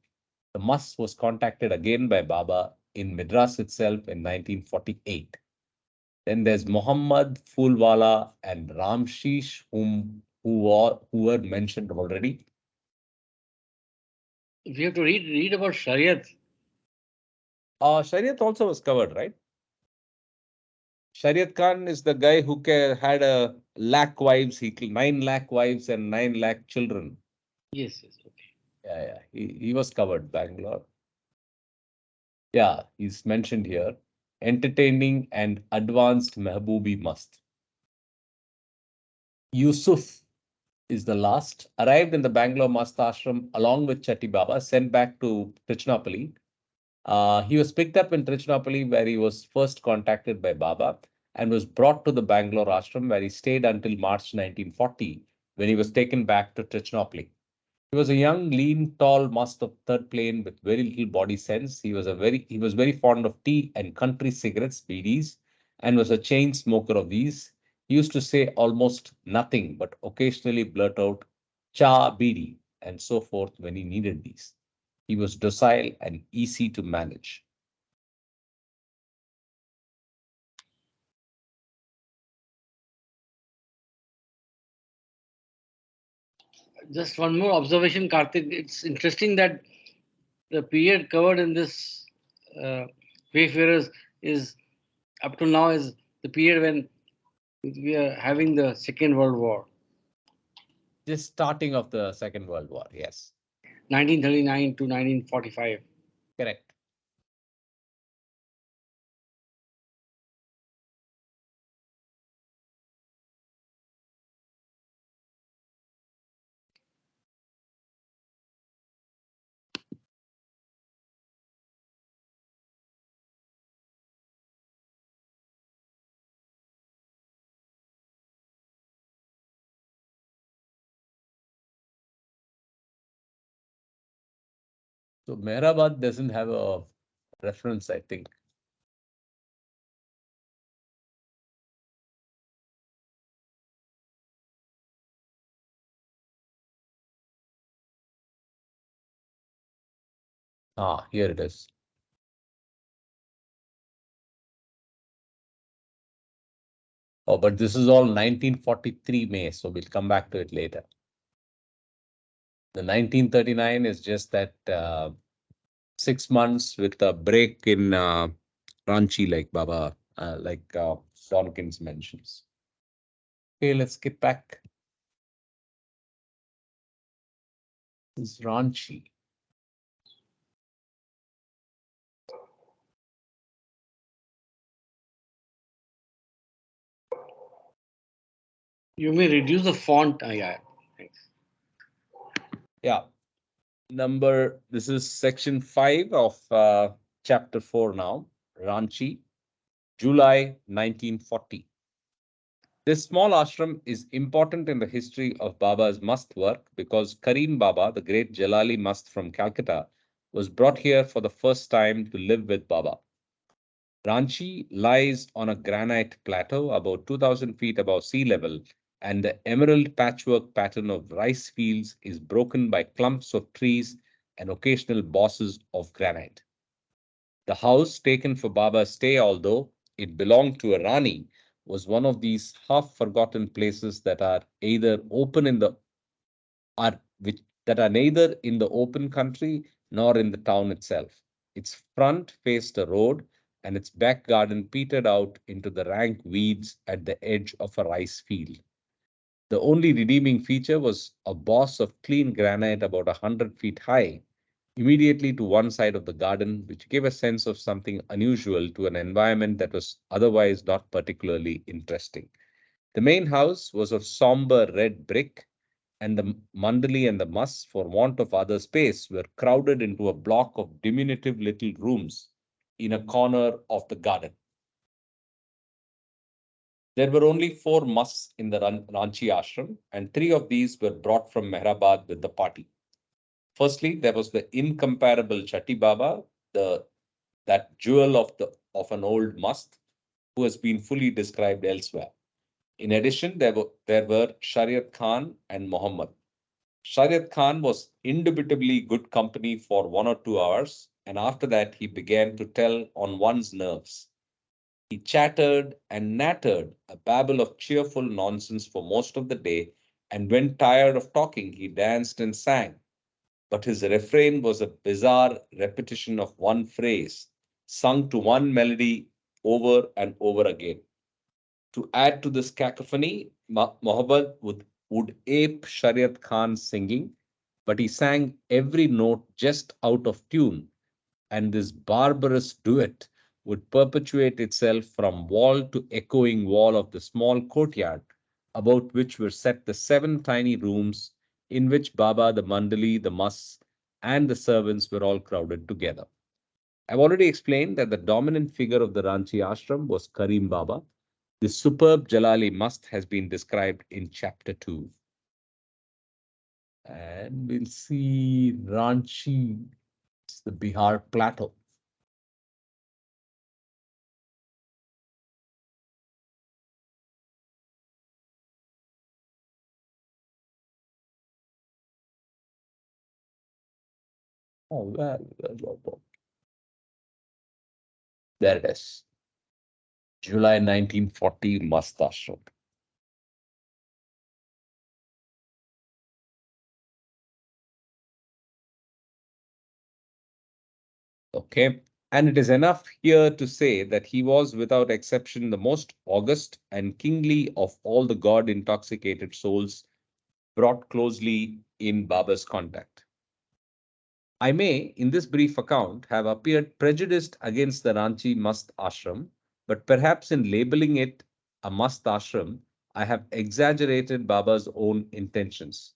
S1: The Mas was contacted again by Baba in Madras itself in 1948. Then there's Muhammad, Fulwala, and Ramshish, who were mentioned already.
S2: We have to read about Shariat.
S1: Shariat also was covered, right? Shariat Khan is the guy who had a lakh wives, 9 lakh wives and 9 lakh children.
S2: Yes, yes, okay.
S1: Yeah. He was covered, Bangalore. Yeah, he's mentioned here. Entertaining and advanced Mehboobi must. Yusuf is the last, arrived in the Bangalore Mast Ashram along with Chatti Baba, sent back to Trichinopoli. He was picked up in Trichinopoli, where he was first contacted by Baba and was brought to the Bangalore ashram, where he stayed until March 1940, when he was taken back to Trichinopoli. He was a young, lean, tall master of third plane with very little body sense. He was very fond of tea and country cigarettes, BDs, and was a chain smoker of these. He used to say almost nothing, but occasionally blurt out cha BD and so forth when he needed these. He was docile and easy to manage.
S2: Just one more observation, Karthik. It's interesting that the period covered in this Wayfarers is up to now is the period when we are having the Second World War,
S1: Just starting of the Second World War, yes,
S2: 1939 to 1945.
S1: correct. So Mehrabad doesn't have a reference, I think. Ah, here it is. Oh, but this is all 1943 May, so we'll come back to it later. The 1939 is just that 6 months with a break in Ranchi, like Baba, Donkins mentions. Okay, let's get back. This is Ranchi.
S2: You may reduce the font. Yeah, thanks.
S1: Yeah, this is section 5 of chapter 4 now, Ranchi, July 1940. This small ashram is important in the history of Baba's mast work because Karim Baba, the great Jalali mast from Calcutta, was brought here for the first time to live with Baba. Ranchi lies on a granite plateau about 2,000 feet above sea level, and the emerald patchwork pattern of rice fields is broken by clumps of trees and occasional bosses of granite. The house taken for Baba's stay, although it belonged to a Rani, was one of these half-forgotten places that are either open in the are which that are neither in the open country nor in the town itself. Its front faced a road, and its back garden petered out into the rank weeds at the edge of a rice field. The only redeeming feature was a boss of clean granite about 100 feet high, immediately to one side of the garden, which gave a sense of something unusual to an environment that was otherwise not particularly interesting. The main house was of somber red brick, and the mandali and the muss, for want of other space, were crowded into a block of diminutive little rooms in a corner of the garden. There were only 4 mosques in the Ranchi ashram, and 3 of these were brought from Mehrabad with the party. Firstly, there was the incomparable Chatti Baba, that jewel of an old must, who has been fully described elsewhere. In addition, there were Shariat Khan and Muhammad. Shariat Khan was indubitably good company for 1 or 2 hours, and after that he began to tell on one's nerves. He chattered and nattered, a babble of cheerful nonsense for most of the day, and when tired of talking, he danced and sang. But his refrain was a bizarre repetition of one phrase, sung to one melody over and over again. To add to this cacophony, Mohammed would ape Shariat Khan's singing, but he sang every note just out of tune, and this barbarous duet would perpetuate itself from wall to echoing wall of the small courtyard, about which were set the 7 tiny rooms in which Baba, the Mandali, the Mas, and the servants were all crowded together. I've already explained that the dominant figure of the Ranchi ashram was Karim Baba. The superb Jalali mast has been described in chapter 2. And we'll see Ranchi, it's the Bihar plateau. Oh, well. There it is. July 1940, Mast ashram. Okay. And it is enough here to say that he was without exception the most august and kingly of all the God intoxicated souls brought closely in Baba's contact. I may, in this brief account, have appeared prejudiced against the Ranchi Mast Ashram, but perhaps in labeling it a Mast Ashram, I have exaggerated Baba's own intentions.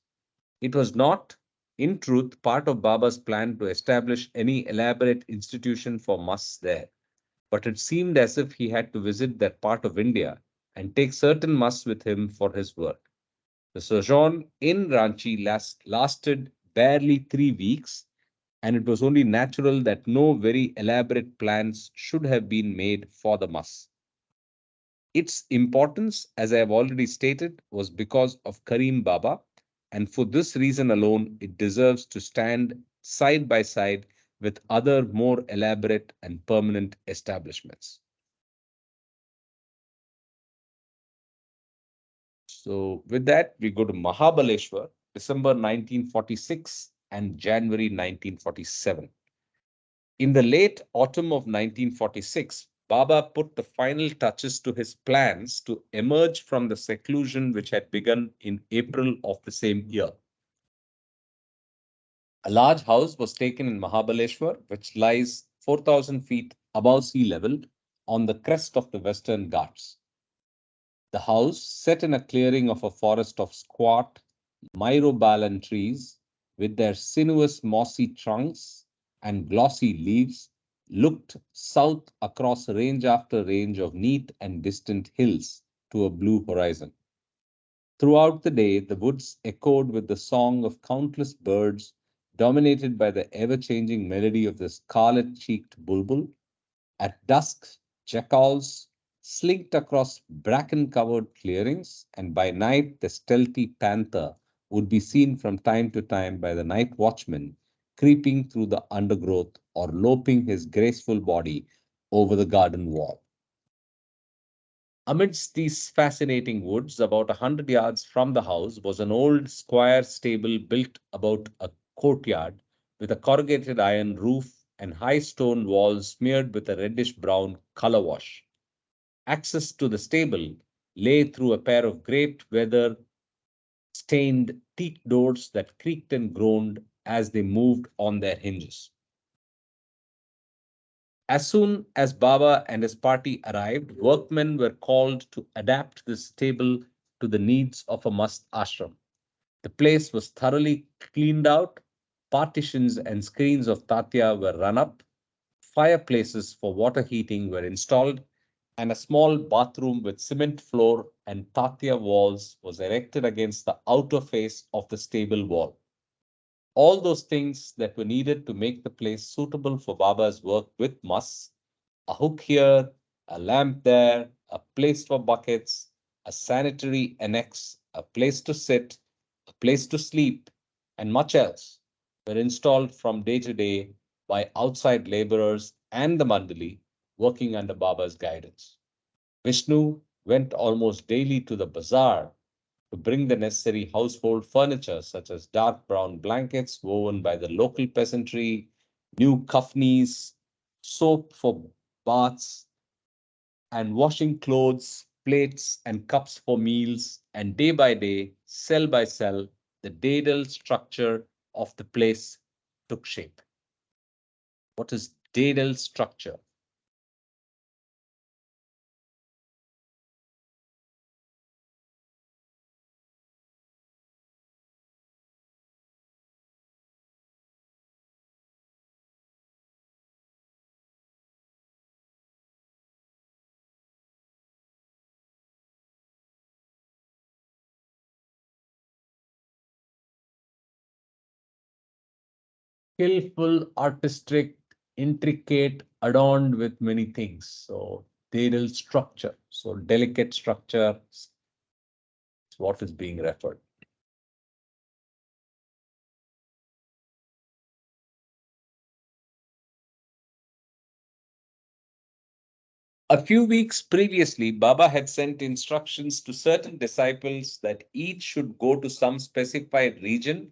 S1: It was not, in truth, part of Baba's plan to establish any elaborate institution for musts there, but it seemed as if he had to visit that part of India and take certain musts with him for his work. The sojourn in Ranchi lasted barely 3 weeks, and it was only natural that no very elaborate plans should have been made for the mass. Its importance, as I have already stated, was because of Karim Baba, and for this reason alone, it deserves to stand side by side with other more elaborate and permanent establishments. So, with that, we go to Mahabaleshwar, December 1946 and January 1947. In the late autumn of 1946, Baba put the final touches to his plans to emerge from the seclusion which had begun in April of the same year. A large house was taken in Mahabaleshwar, which lies 4,000 feet above sea level on the crest of the Western Ghats. The house, set in a clearing of a forest of squat myrobalan trees, with their sinuous mossy trunks and glossy leaves, looked south across range after range of neat and distant hills to a blue horizon. Throughout the day, the woods echoed with the song of countless birds, dominated by the ever-changing melody of the scarlet-cheeked bulbul. At dusk, jackals slinked across bracken-covered clearings, and by night the stealthy panther would be seen from time to time by the night watchman, creeping through the undergrowth or loping his graceful body over the garden wall. Amidst these fascinating woods, about 100 yards from the house, was an old square stable built about a courtyard with a corrugated iron roof and high stone walls smeared with a reddish brown color wash. Access to the stable lay through a pair of great weather stained teak doors that creaked and groaned as they moved on their hinges. As soon as Baba and his party arrived, workmen were called to adapt the stable to the needs of a mast ashram. The place was thoroughly cleaned out, partitions and screens of tatya were run up, fireplaces for water heating were installed, and a small bathroom with cement floor and tatya walls was erected against the outer face of the stable wall. All those things that were needed to make the place suitable for Baba's work with musts, a hook here, a lamp there, a place for buckets, a sanitary annex, a place to sit, a place to sleep, and much else were installed from day to day by outside laborers and the mandali working under Baba's guidance. Vishnu went almost daily to the bazaar to bring the necessary household furniture, such as dark brown blankets woven by the local peasantry, new kafnis, soap for baths, and washing clothes, plates, and cups for meals, and day by day, cell by cell, the daedal structure of the place took shape. What is daedal structure? skillful, artistic, intricate, adorned with many things. So daedal structure. So delicate structure is what is being referred. A few weeks previously, Baba had sent instructions to certain disciples that each should go to some specified region,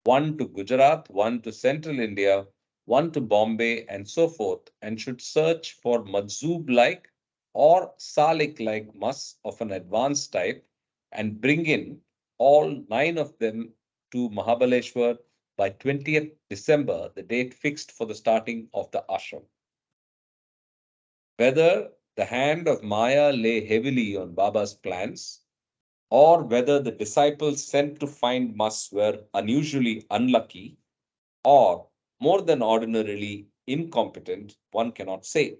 S1: one to Gujarat, one to central India, one to Bombay, and so forth, and should search for Majzoob like or Salik like mus of an advanced type and bring in all 9 of them to Mahabaleshwar by 20th December, the date fixed for the starting of the ashram. Whether the hand of Maya lay heavily on Baba's plans, or whether the disciples sent to find mus were unusually unlucky, or more than ordinarily incompetent, one cannot say.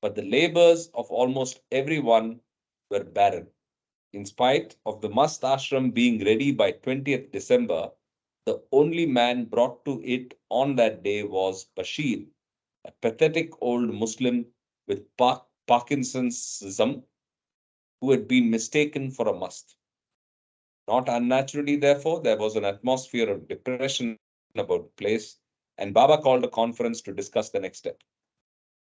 S1: But the labors of almost everyone were barren. In spite of the must ashram being ready by 20th December, the only man brought to it on that day was Bashir, a pathetic old Muslim with Parkinsonism who had been mistaken for a must. Not unnaturally, therefore, there was an atmosphere of depression about the place, and Baba called a conference to discuss the next step.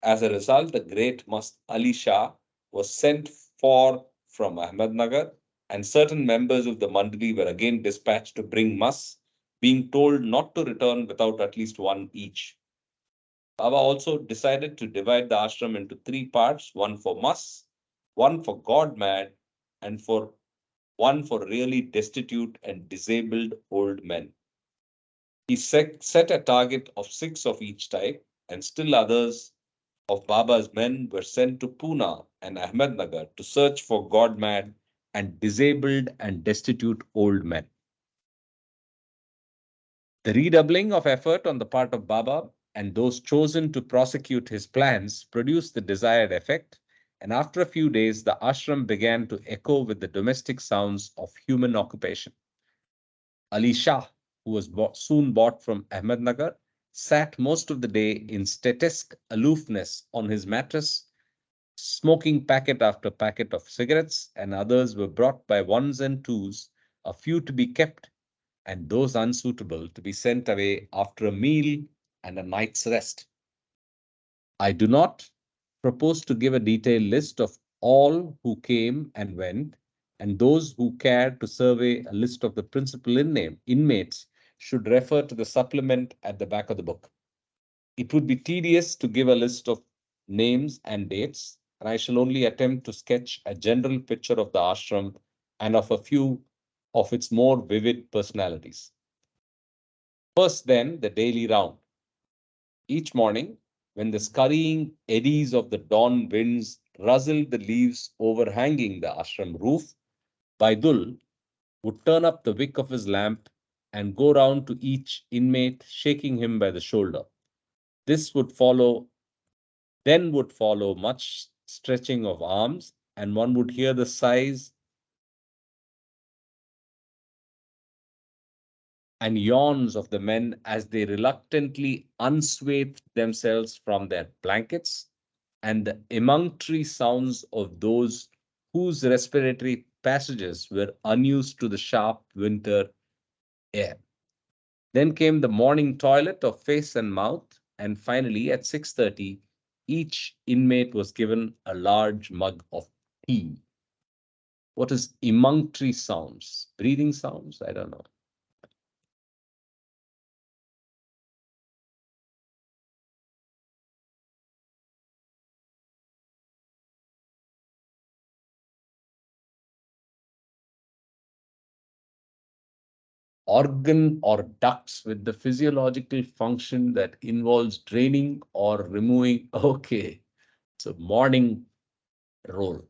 S1: As a result, the great Mast Ali Shah was sent for from Ahmednagar, and certain members of the Mandali were again dispatched to bring Mas, being told not to return without at least one each. Baba also decided to divide the ashram into 3 parts, one for Mas, one for God mad, and one for really destitute and disabled old men. He set a target of 6 of each type, and still others of Baba's men were sent to Pune and Ahmednagar to search for God mad and disabled and destitute old men. The redoubling of effort on the part of Baba and those chosen to prosecute his plans produced the desired effect, and after a few days, the ashram began to echo with the domestic sounds of human occupation. Ali Shah, who was soon bought from Ahmednagar, sat most of the day in statesque aloofness on his mattress, smoking packet after packet of cigarettes, and others were brought by ones and twos, a few to be kept, and those unsuitable to be sent away after a meal and a night's rest. I do not propose to give a detailed list of all who came and went, and those who care to survey a list of the principal inmates should refer to the supplement at the back of the book. It would be tedious to give a list of names and dates, and I shall only attempt to sketch a general picture of the ashram and of a few of its more vivid personalities. First, then, the daily round. Each morning, when the scurrying eddies of the dawn winds rustled the leaves overhanging the ashram roof, Baidul would turn up the wick of his lamp and go round to each inmate, shaking him by the shoulder. This would follow Then would follow much stretching of arms, and one would hear the sighs and yawns of the men as they reluctantly unswathed themselves from their blankets, and the emunctory sounds of those whose respiratory passages were unused to the sharp winter air. Then came the morning toilet of face and mouth, and finally at 6:30, each inmate was given a large mug of tea. What is emunctory sounds? Breathing sounds? I don't know. Organ or ducts with the physiological function that involves draining or removing. Okay, so morning roll.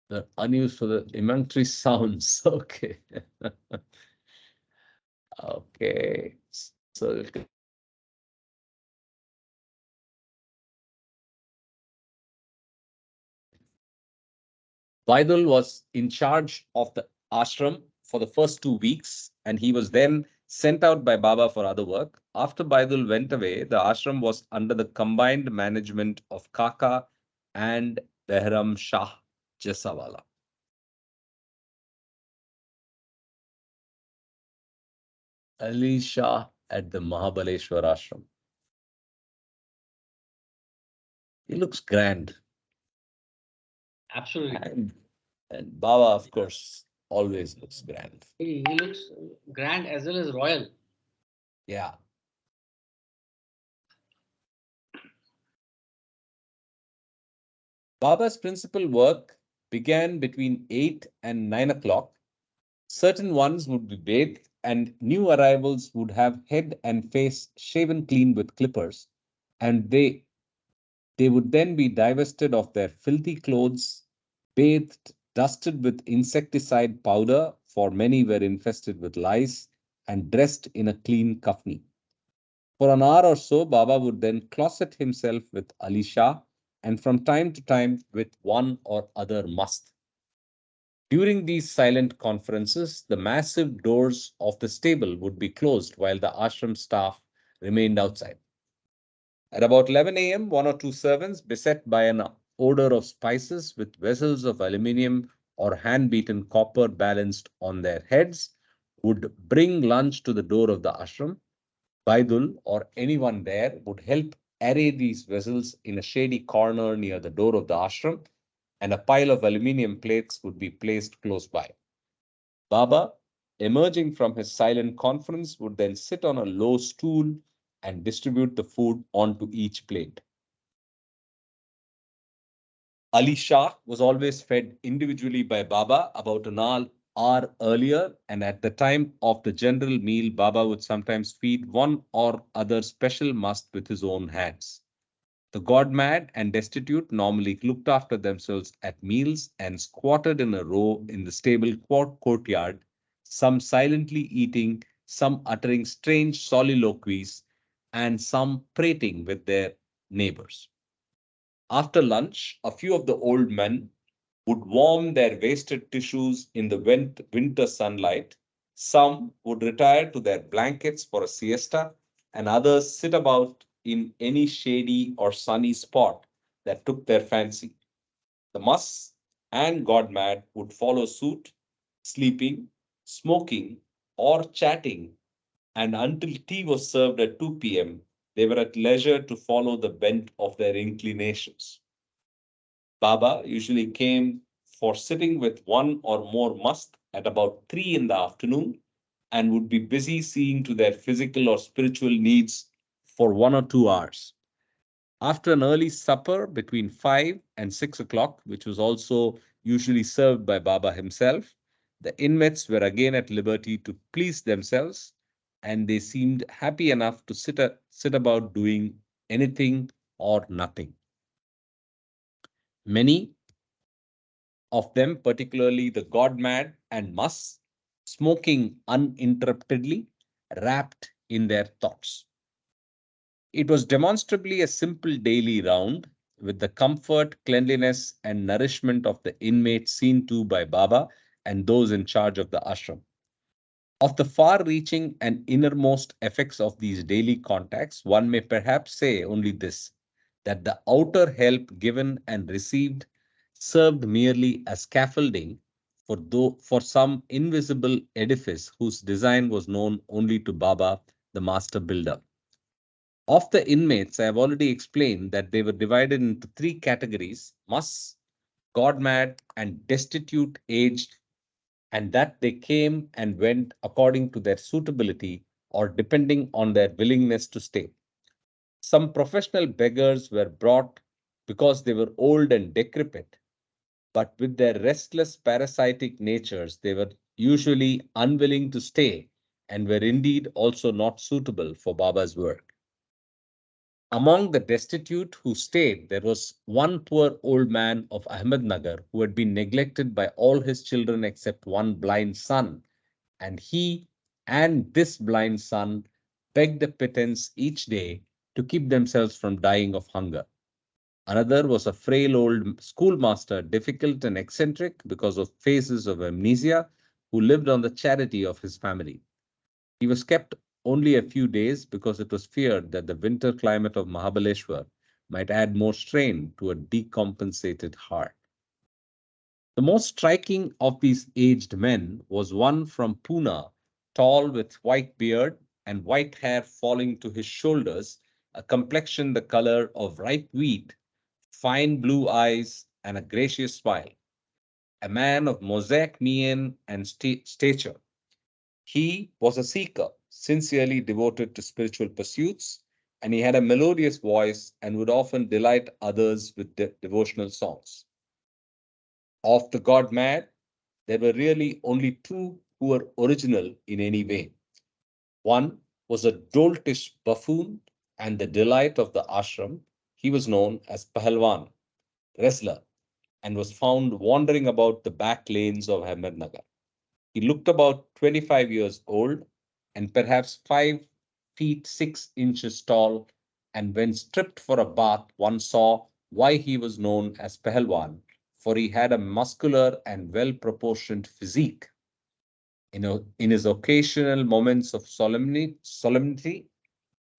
S1: The unused for the emunctory sounds. Okay. Okay. So Vaidul was in charge of the ashram for the first 2 weeks, and he was then sent out by Baba for other work. After Baidul went away, the ashram was under the combined management of Kaka and Behram Shah Jasawala. Ali Shah at the Mahabaleshwar ashram. He looks grand.
S2: Absolutely.
S1: And Baba, of course, always looks grand.
S2: He looks grand as well as royal.
S1: Yeah. Baba's principal work began between 8 and 9 o'clock. Certain ones would be bathed, and new arrivals would have head and face shaven clean with clippers, and they would then be divested of their filthy clothes, bathed, dusted with insecticide powder, for many were infested with lice, and dressed in a clean kafni. For an hour or so, Baba would then closet himself with Ali Shah and from time to time with one or other mast. During these silent conferences, the massive doors of the stable would be closed while the ashram staff remained outside. At about 11 a.m., one or two servants, beset by an odor of spices with vessels of aluminium or hand beaten copper balanced on their heads, would bring lunch to the door of the ashram. Baidul or anyone there would help array these vessels in a shady corner near the door of the ashram, and a pile of aluminium plates would be placed close by. Baba, emerging from his silent conference, would then sit on a low stool and distribute the food onto each plate. Ali Shah was always fed individually by Baba about an hour earlier, and at the time of the general meal, Baba would sometimes feed one or other special must with his own hands. The god mad and destitute normally looked after themselves at meals and squatted in a row in the stable courtyard, some silently eating, some uttering strange soliloquies, and some prating with their neighbors. After lunch, a few of the old men would warm their wasted tissues in the winter sunlight. Some would retire to their blankets for a siesta, and others sit about in any shady or sunny spot that took their fancy. The Mus and Godmad would follow suit, sleeping, smoking, or chatting, and until tea was served at 2 p.m., they were at leisure to follow the bent of their inclinations. Baba usually came for sitting with one or more must at about 3 in the afternoon and would be busy seeing to their physical or spiritual needs for 1 or 2 hours. After an early supper between 5 and 6 o'clock, which was also usually served by Baba himself, the inmates were again at liberty to please themselves, and they seemed happy enough to sit about doing anything or nothing. Many of them, particularly the god mad and Mus, smoking uninterruptedly, wrapped in their thoughts. It was demonstrably a simple daily round, with the comfort, cleanliness, and nourishment of the inmates seen to by Baba and those in charge of the ashram. Of the far reaching and innermost effects of these daily contacts, one may perhaps say only this, that the outer help given and received served merely as scaffolding for some invisible edifice whose design was known only to Baba, the master builder. Of the inmates, I have already explained that they were divided into three categories: mus, god mad, and destitute aged, and that they came and went according to their suitability or depending on their willingness to stay. Some professional beggars were brought because they were old and decrepit, but with their restless parasitic natures, they were usually unwilling to stay and were indeed also not suitable for Baba's work. Among the destitute who stayed, there was one poor old man of Ahmednagar who had been neglected by all his children except one blind son, and he and this blind son begged a pittance each day to keep themselves from dying of hunger. Another was a frail old schoolmaster, difficult and eccentric because of phases of amnesia, who lived on the charity of his family. He was kept only a few days because it was feared that the winter climate of Mahabaleshwar might add more strain to a decompensated heart. The most striking of these aged men was one from Pune, tall with white beard and white hair falling to his shoulders, a complexion the color of ripe wheat, fine blue eyes, and a gracious smile. A man of mosaic mien and stature. He was a seeker, sincerely devoted to spiritual pursuits, and he had a melodious voice and would often delight others with devotional songs. Of the god mad, there were really only two who were original in any way. One was a doltish buffoon and the delight of the ashram. He was known as Pahalwan, wrestler, and was found wandering about the back lanes of Ahmednagar. He looked about 25 years old and perhaps 5 feet 6 inches tall. And when stripped for a bath, one saw why he was known as Pahalwan, for he had a muscular and well proportioned physique. In his occasional moments of solemnity,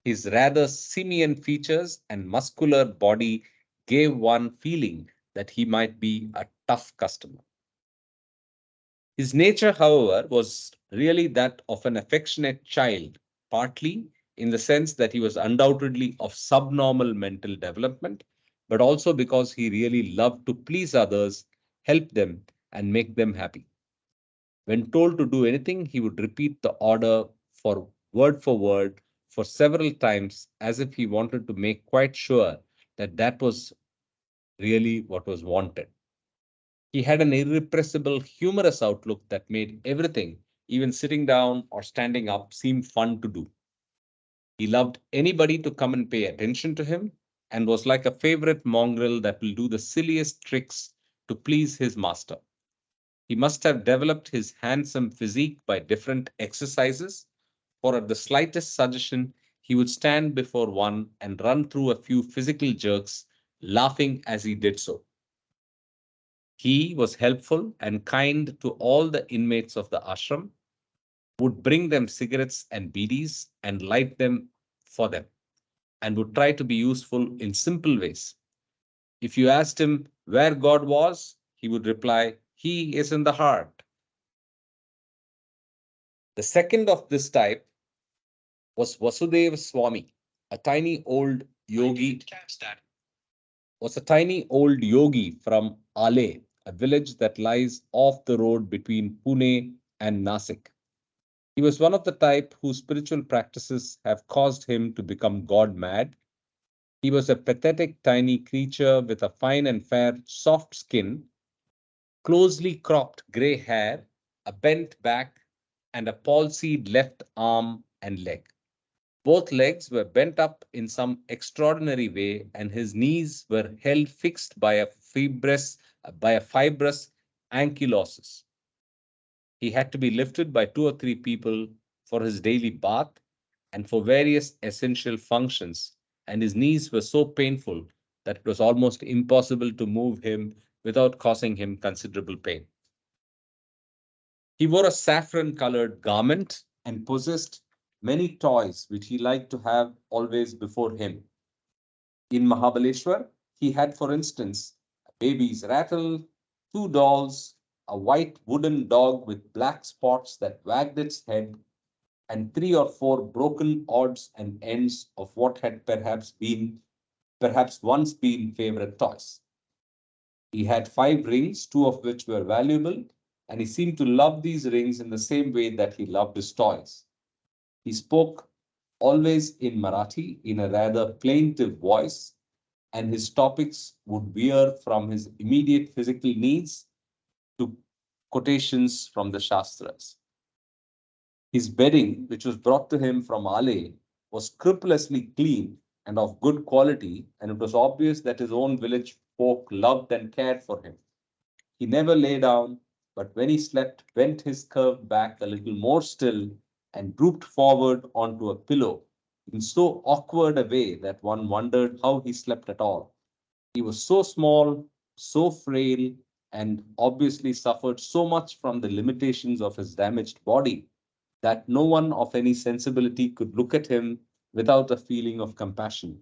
S1: his rather simian features and muscular body gave one feeling that he might be a tough customer. His nature, however, was really that of an affectionate child, partly in the sense that he was undoubtedly of subnormal mental development, but also because he really loved to please others, help them, and make them happy. When told to do anything, he would repeat the order for word for several times as if he wanted to make quite sure that that was really what was wanted. He had an irrepressible, humorous outlook that made everything, even sitting down or standing up, seem fun to do. He loved anybody to come and pay attention to him and was like a favorite mongrel that will do the silliest tricks to please his master. He must have developed his handsome physique by different exercises, for at the slightest suggestion, he would stand before one and run through a few physical jerks, laughing as he did so. He was helpful and kind to all the inmates of the ashram, would bring them cigarettes and beedis and light them for them, and would try to be useful in simple ways. If you asked him where God was, he would reply, "He is in the heart." The second of this type was Vasudeva Swami, a tiny old yogi, was a tiny old yogi from Ale, a village that lies off the road between Pune and Nasik. He was one of the type whose spiritual practices have caused him to become God mad. He was a pathetic tiny creature with a fine and fair, soft skin, closely cropped gray hair, a bent back, and a palsied left arm and leg. Both legs were bent up in some extraordinary way, and his knees were held fixed by a fibrous ankylosis. He had to be lifted by 2 or 3 people for his daily bath and for various essential functions, and his knees were so painful that it was almost impossible to move him without causing him considerable pain. He wore a saffron colored garment and possessed many toys which he liked to have always before him. In Mahabaleshwar, he had, for instance, a baby's rattle, 2 dolls, a white wooden dog with black spots that wagged its head, and 3 or 4 broken odds and ends of what had perhaps once been favorite toys. He had 5 rings, 2 of which were valuable, and he seemed to love these rings in the same way that he loved his toys. He spoke always in Marathi in a rather plaintive voice, and his topics would veer from his immediate physical needs to quotations from the Shastras. His bedding, which was brought to him from Ale, was scrupulously clean and of good quality, and it was obvious that his own village folk loved and cared for him. He never lay down, but when he slept, bent his curved back a little more still and drooped forward onto a pillow in so awkward a way that one wondered how he slept at all. He was so small, so frail, and obviously suffered so much from the limitations of his damaged body that no one of any sensibility could look at him without a feeling of compassion.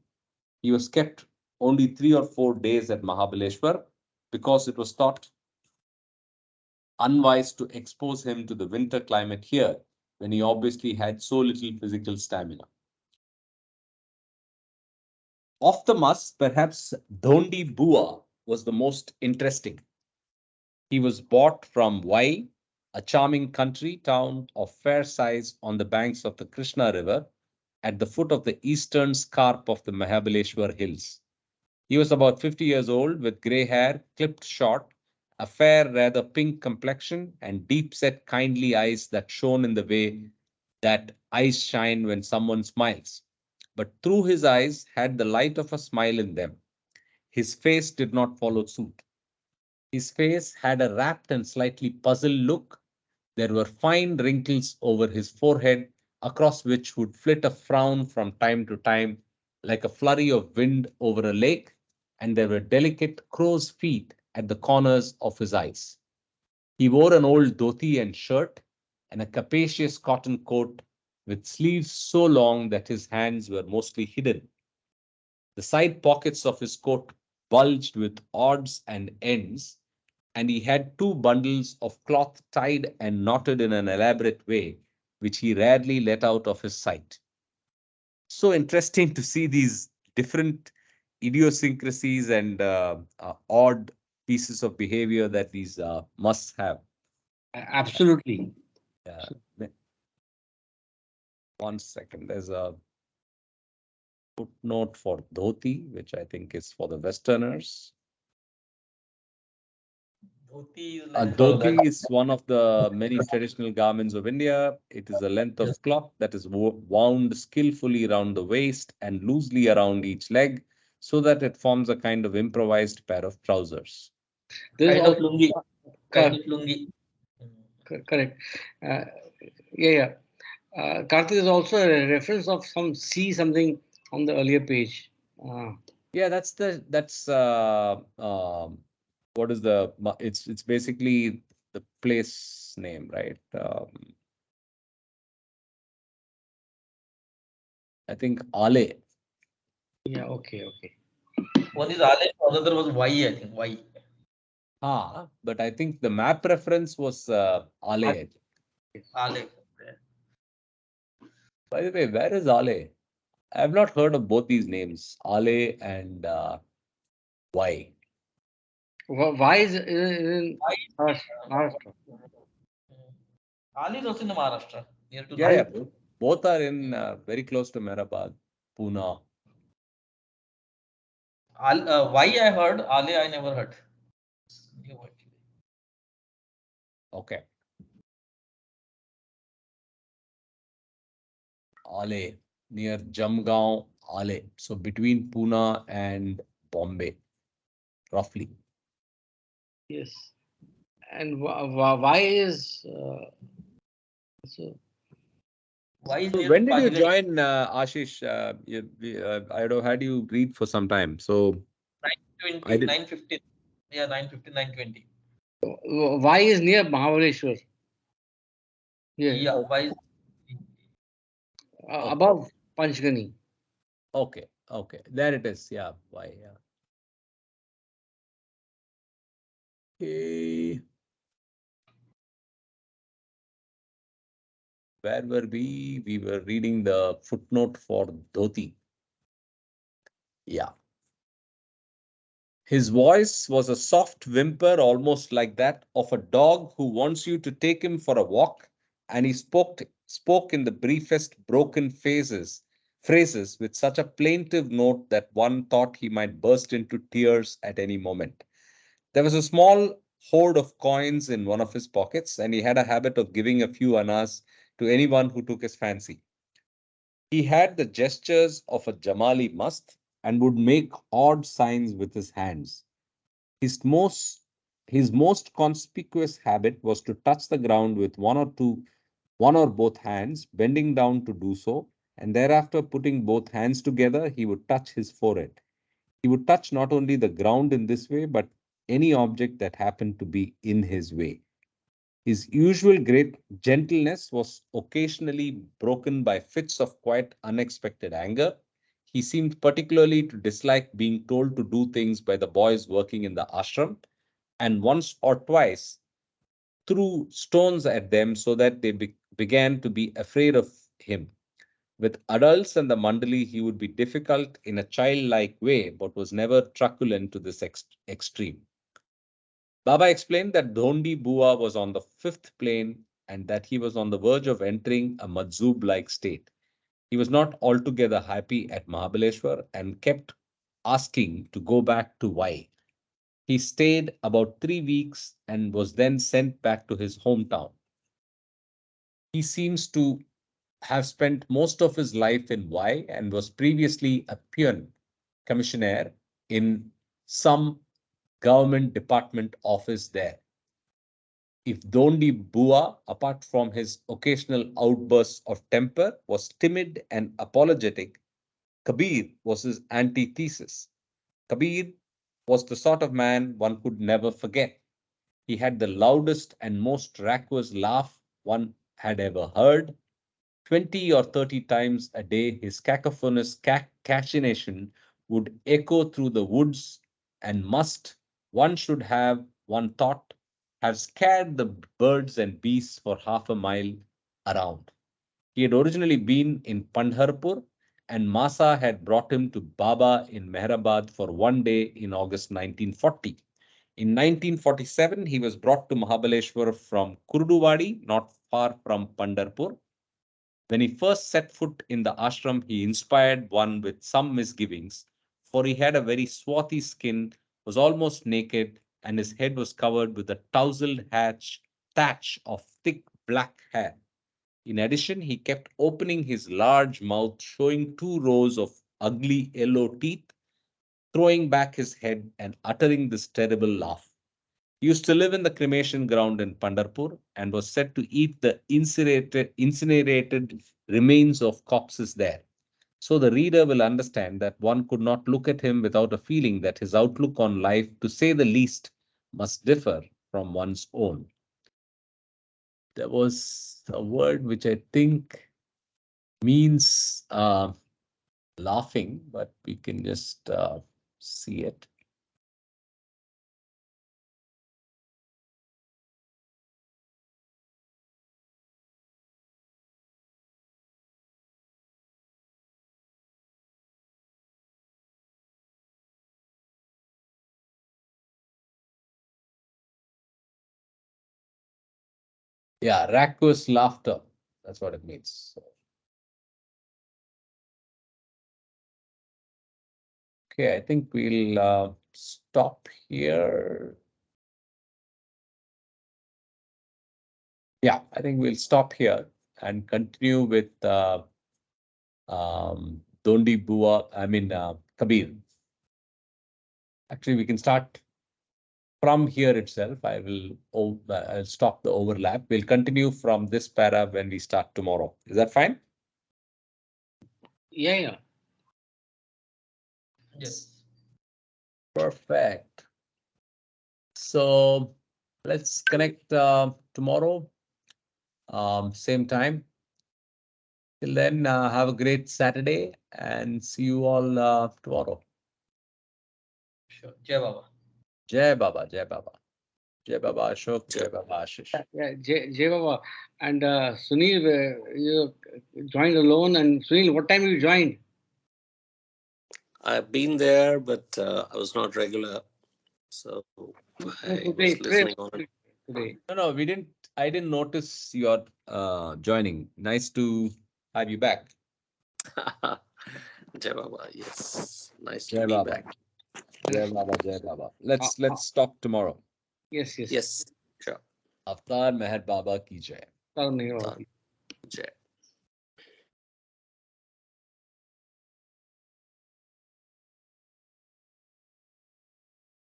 S1: He was kept only 3 or 4 days at Mahabaleshwar because it was thought unwise to expose him to the winter climate here when he obviously had so little physical stamina. Of the Masts, perhaps Dhondi Bua was the most interesting. He was bought from Vai, a charming country town of fair size on the banks of the Krishna River at the foot of the eastern scarp of the Mahabaleshwar Hills. He was about 50 years old with grey hair, clipped short, a fair, rather pink complexion, and deep set, kindly eyes that shone in the way that eyes shine when someone smiles. But through his eyes had the light of a smile in them. His face did not follow suit. His face had a rapt and slightly puzzled look. There were fine wrinkles over his forehead, across which would flit a frown from time to time, like a flurry of wind over a lake, and there were delicate crow's feet at the corners of his eyes. He wore an old dhoti and shirt, and a capacious cotton coat with sleeves so long that his hands were mostly hidden. The side pockets of his coat bulged with odds and ends, and he had 2 bundles of cloth tied and knotted in an elaborate way, which he rarely let out of his sight. So interesting to see these different idiosyncrasies and odd pieces of behavior that these musts have.
S2: Absolutely.
S1: Uh, 1 second. There's a footnote for dhoti, which I think is for the Westerners.
S3: Dhoti is
S1: A
S3: like for
S1: dhoti is one of the many traditional garments of India. It is a length
S3: yes,
S1: of cloth that is wound skillfully around the waist and loosely around each leg so that it forms a kind of improvised pair of trousers.
S2: There's
S3: kind of
S2: also
S3: lungi, kind
S2: correct.
S3: of lungi. Mm.
S2: Correct. Uh, yeah, yeah. Karthik, there's also a reference of some see something on the earlier page.
S1: Yeah, what is it's basically the place name, right? I think Ale.
S2: Yeah, okay, okay.
S3: One is Ale, another was Y, I think. Y.
S1: But I think the map reference was Ale.
S3: Ale.
S1: By the way, where is Ale? I have not heard of both these names, Ale and Y.
S2: Why is in
S3: Y.
S2: Maharashtra?
S3: Ale is also in the Maharashtra, near to
S1: Yeah, yeah,
S3: Nagpur.
S1: both are in very close to Mehrabad, Pune.
S3: Y I heard, Ale I never heard. New actually.
S1: Okay, Ale near Jamgaon, Ale. So between Pune and Bombay, roughly.
S2: Yes. And why is so?
S3: Y is
S1: So
S3: near to
S1: when did you
S3: Pajgani.
S1: join, Ashish? I don't had you read for some time, so I
S3: 920,
S1: did.
S3: 915. Yeah, 915, 920.
S2: Why is near Mahabaleshwar? Yeah,
S3: Yeah, Y is
S1: Okay,
S2: above Panchgani.
S1: okay. There it is. Yeah, why? Yeah. Okay. Where were we? We were reading the footnote for dhoti. Yeah. His voice was a soft whimper, almost like that of a dog who wants you to take him for a walk, and he spoke in the briefest broken phrases with such a plaintive note that one thought he might burst into tears at any moment. There was a small hoard of coins in one of his pockets, and he had a habit of giving a few annas to anyone who took his fancy. He had the gestures of a Jamali must and would make odd signs with his hands. His most his most conspicuous habit was to touch the ground with one or both hands, bending down to do so, and thereafter putting both hands together, he would touch his forehead. He would touch not only the ground in this way, but any object that happened to be in his way. His usual great gentleness was occasionally broken by fits of quite unexpected anger. He seemed particularly to dislike being told to do things by the boys working in the ashram, and once or twice threw stones at them so that they began to be afraid of him. With adults and the mandali, he would be difficult in a childlike way, but was never truculent to this extreme. Baba explained that Dhondi Bua was on the fifth plane and that he was on the verge of entering a Majzoob-like state. He was not altogether happy at Mahabaleshwar and kept asking to go back to Y. He stayed about 3 weeks and was then sent back to his hometown. He seems to have spent most of his life in Y and was previously a peon, commissioner in some government department office there. If Dondi Bua, apart from his occasional outbursts of temper, was timid and apologetic, Kabir was his antithesis. Kabir was the sort of man one could never forget. He had the loudest and most raucous laugh one had ever heard. 20 or 30 times a day, his cacophonous cachinnation would echo through the woods and must, one should have, one thought, have scared the birds and beasts for half a mile around. He had originally been in Pandharpur, and Masa had brought him to Baba in Mehrabad for one day in August 1940. In 1947, he was brought to Mahabaleshwar from Kurduvadi, not far from Pandharpur. When he first set foot in the ashram, he inspired one with some misgivings, for he had a very swarthy skin, was almost naked, and his head was covered with a tousled thatch of thick black hair. In addition, he kept opening his large mouth, showing 2 rows of ugly yellow teeth, throwing back his head and uttering this terrible laugh. He used to live in the cremation ground in Pandharpur and was said to eat the incinerated remains of corpses there. So the reader will understand that one could not look at him without a feeling that his outlook on life, to say the least, must differ from one's own. There was a word which I think means laughing, but we can just see it. Yeah, raucous laughter. That's what it means. So, okay, I think we'll stop here. Yeah, I think we'll stop here and continue with Dondi Bua, Kabir. Actually, we can start from here itself. I'll stop the overlap. We'll continue from this para when we start tomorrow. Is that fine?
S2: Yeah.
S3: Yes.
S1: Perfect. So let's connect tomorrow, same time. Till then, have a great Saturday and see you all tomorrow.
S3: Sure. Jai Baba.
S1: Jai Baba, Jai Baba. Jai Baba Ashok, Jai Baba Ashish.
S2: Yeah, Jay Baba. And Sunil, you joined alone. And Sunil, what time you joined?
S4: I've been there, but I was not regular. So I was listening on it.
S2: Today.
S1: No, we didn't. I didn't notice your joining. Nice to have you back.
S4: Jai Baba, yes. Nice
S1: Jai
S4: to be
S1: Baba.
S4: back.
S1: Jai Baba, Jai Baba. Let's talk tomorrow.
S2: Yes.
S4: Yes, sure.
S1: Avtar Meher Baba ki jai.
S2: Sir,
S4: Jai.